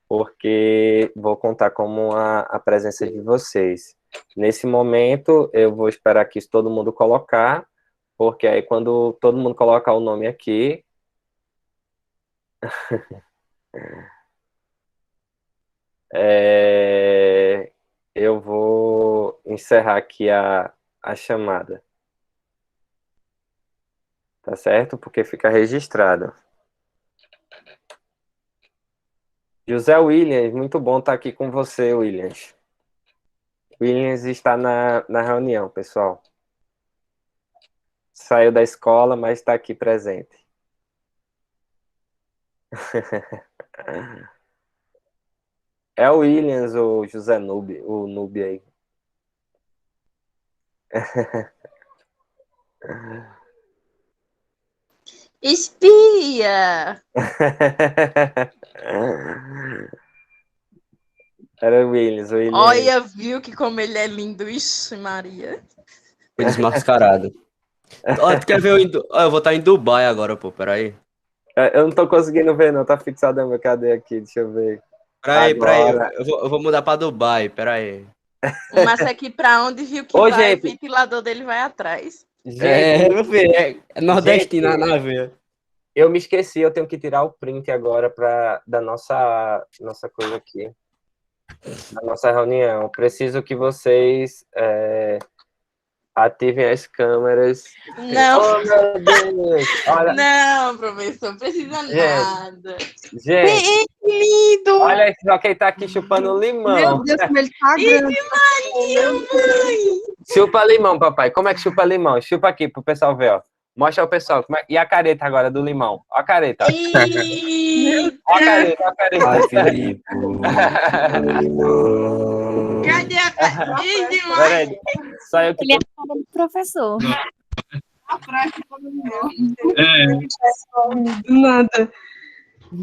porque vou contar como a presença de vocês. Nesse momento, eu vou esperar que todo mundo colocar, porque aí quando todo mundo colocar o nome aqui... eu vou encerrar aqui a chamada. Tá certo? Porque fica registrado. José Williams, muito bom estar aqui com você, Williams. Williams está na reunião, pessoal. Saiu da escola, mas está aqui presente. É o Williams, o José Nube, o Nube aí. Espia! Era o Williams, Olha, viu que como ele é lindo. Ixi, Maria. Foi desmascarado. Ó, tu quer ver eu vou estar em Dubai agora, pô, peraí. Eu não tô conseguindo ver, não. Tá fixado no meu cadeia aqui, deixa eu ver. Peraí, Agora... eu vou mudar pra Dubai, peraí. O massa aqui pra onde viu que Ô, vai, gente. o ventilador dele vai atrás. Gente, Meu filho, é nordestina na veia. Eu me esqueci, eu tenho que tirar o print agora da nossa coisa aqui. Da nossa reunião. Preciso que vocês ativem as câmeras. Não. Oh, meu Deus! Olha... Não, professor, precisa nada. Gente, lindo! olha só quem tá aqui chupando limão. Meu Deus, como ele tá grande. Maria, mãe! Chupa limão, papai. Como é que chupa limão? Chupa aqui pro pessoal ver, ó. Mostra ao pessoal. E a careta agora do limão? Ó a careta. Ó a careta, ó a careta. Ai, Felipe. Cadê a careta? Peraí. Só eu que Ele é a cara do professor. Do nada.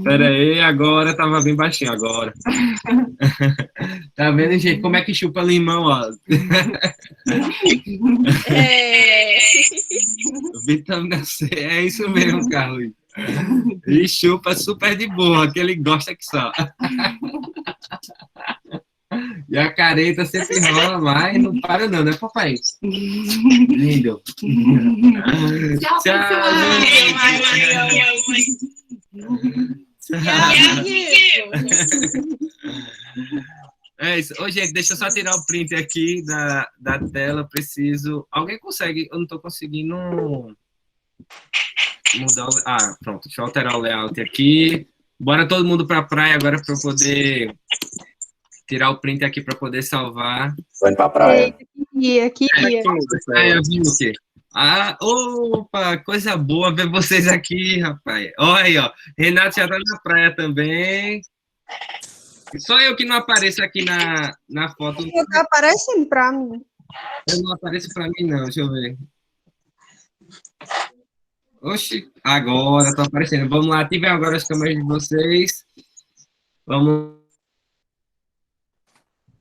Pera aí, agora tava bem baixinho agora. Tá vendo, gente? Como é que chupa limão, ó? Vitamina C, é isso mesmo, Carlos. Ele chupa super de boa, que ele gosta que só. E a careta sempre rola mais, não para não, né, papai? Lindo. Tchau, É isso. Ô, gente, deixa eu só tirar o print aqui da tela. Preciso. Alguém consegue? Eu não tô conseguindo mudar o. Ah, pronto. Deixa eu alterar o layout aqui. Bora todo mundo pra praia agora para eu poder tirar o print aqui para poder salvar. Vai pra praia. Aqui. Praia, viu o quê? Ah, opa, coisa boa ver vocês aqui, rapaz. Olha aí, ó. Renato já tá na praia também. Só eu que não apareço aqui na foto. Não tá aparecendo pra mim. Eu não apareço pra mim, não. Deixa eu ver. Oxi, agora tá aparecendo. Vamos lá, ativem agora as câmeras de vocês. Vamos.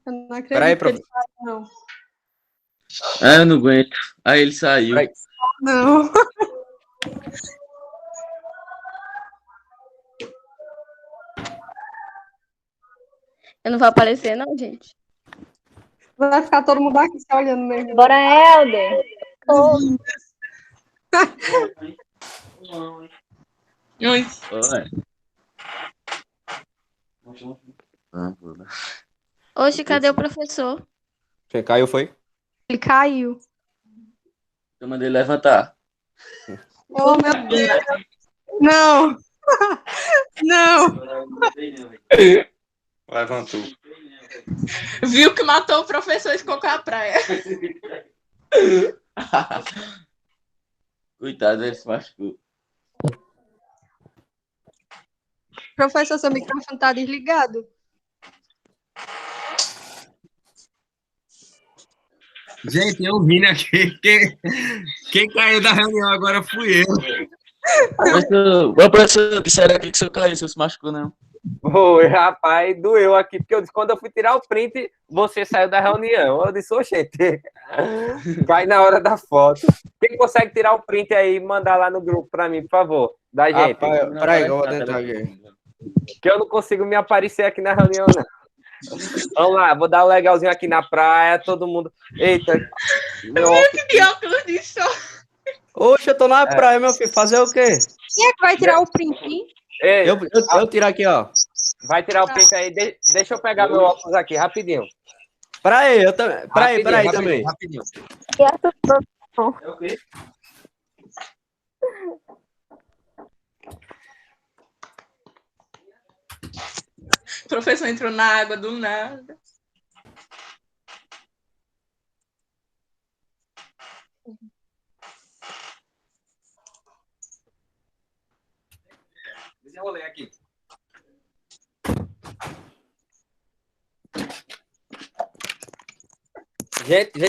Eu não acredito Peraí, que ele tá, não. Ah, eu não aguento. Aí ele saiu. Peraí. Não. Eu não vou aparecer, não, gente. Vai ficar todo mundo aqui se olhando mesmo. Bora, Helder. Oi. Oxe, cadê o professor? Quem caiu foi? Ele caiu. Eu mandei levantar. Oh, meu Deus. Não. Não. Levantou. Viu que matou o professor e ficou com a praia. Coitado, ele se machucou. Professor, seu microfone tá desligado. Gente, eu vim aqui. Quem caiu da reunião agora fui eu. Professor, disseram aqui que o senhor caiu, o senhor se machucou, não. Oi, rapaz, doeu aqui, porque eu disse, quando eu fui tirar o print, você saiu da reunião. Eu disse, oxente, vai na hora da foto. Quem consegue tirar o print aí e mandar lá no grupo pra mim, por favor, da gente? Peraí, eu vou tentar aqui. Que eu não consigo me aparecer aqui na reunião, não. Vamos lá, vou dar um legalzinho aqui na praia, todo mundo... Eita, meu óculos. Que óculos de sol. Oxe, eu tô na praia, meu filho. Fazer o quê? Quem é que vai tirar o print, hein? Ei, Eu tiro aqui, ó. vai tirar o print aí, deixa eu pegar meu óculos aqui, rapidinho. Peraí, eu também. Peraí também. Rapidinho. E essa produção? É o quê? O professor entrou na água do nada. Desenrolei aqui. Gente,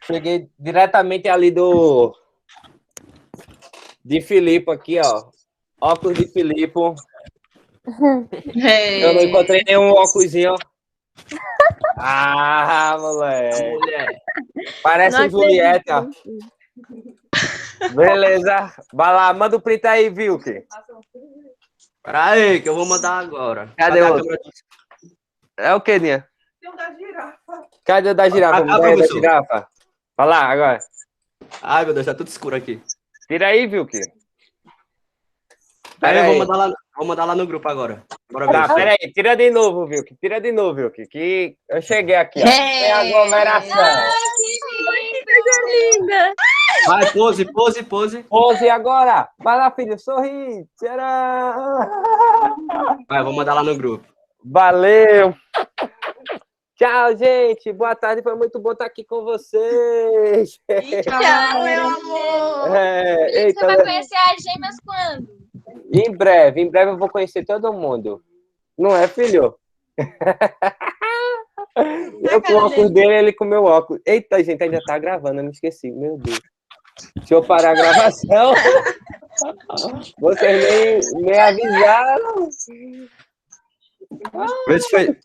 cheguei diretamente ali de Filipe aqui, ó. Óculos de Filipe. Eu não encontrei nenhum óculosinho, ó. Ah, moleque. Parece Não um Juliette, ó. acredito. Beleza. Vai lá, manda o print aí, Vilk. Peraí, que eu vou mandar agora. Cadê a outro? câmera? É o que, Ninha? Cadê o da girafa? Ah, Cadê da professor. girafa? Vai lá, agora. Ai, meu Deus, tá tudo escuro aqui. Tira aí, Vilk. Peraí, eu Peraí. vou mandar lá no grupo agora. Bora ver. Tá, peraí, tira de novo, Vilk. Tira de novo, Vilk. Que eu cheguei aqui, ó. É. Tem aglomeração. Linda. Vai, pose. Pose agora. Vai lá, filho. Sorri. Tcharam. Vai, vou mandar lá no grupo. Valeu. Tchau, gente. Boa tarde. Foi muito bom estar aqui com vocês. Tchau, meu amor. Eita, Você vai conhecer as gêmeas quando? em breve eu vou conhecer todo mundo. Não é, filho? Eu com o óculos dele, ele com o meu óculos. Eita, gente, ainda tá gravando, eu me esqueci. Meu Deus. Deixa eu parar a gravação. Vocês nem avisaram. Vê se foi.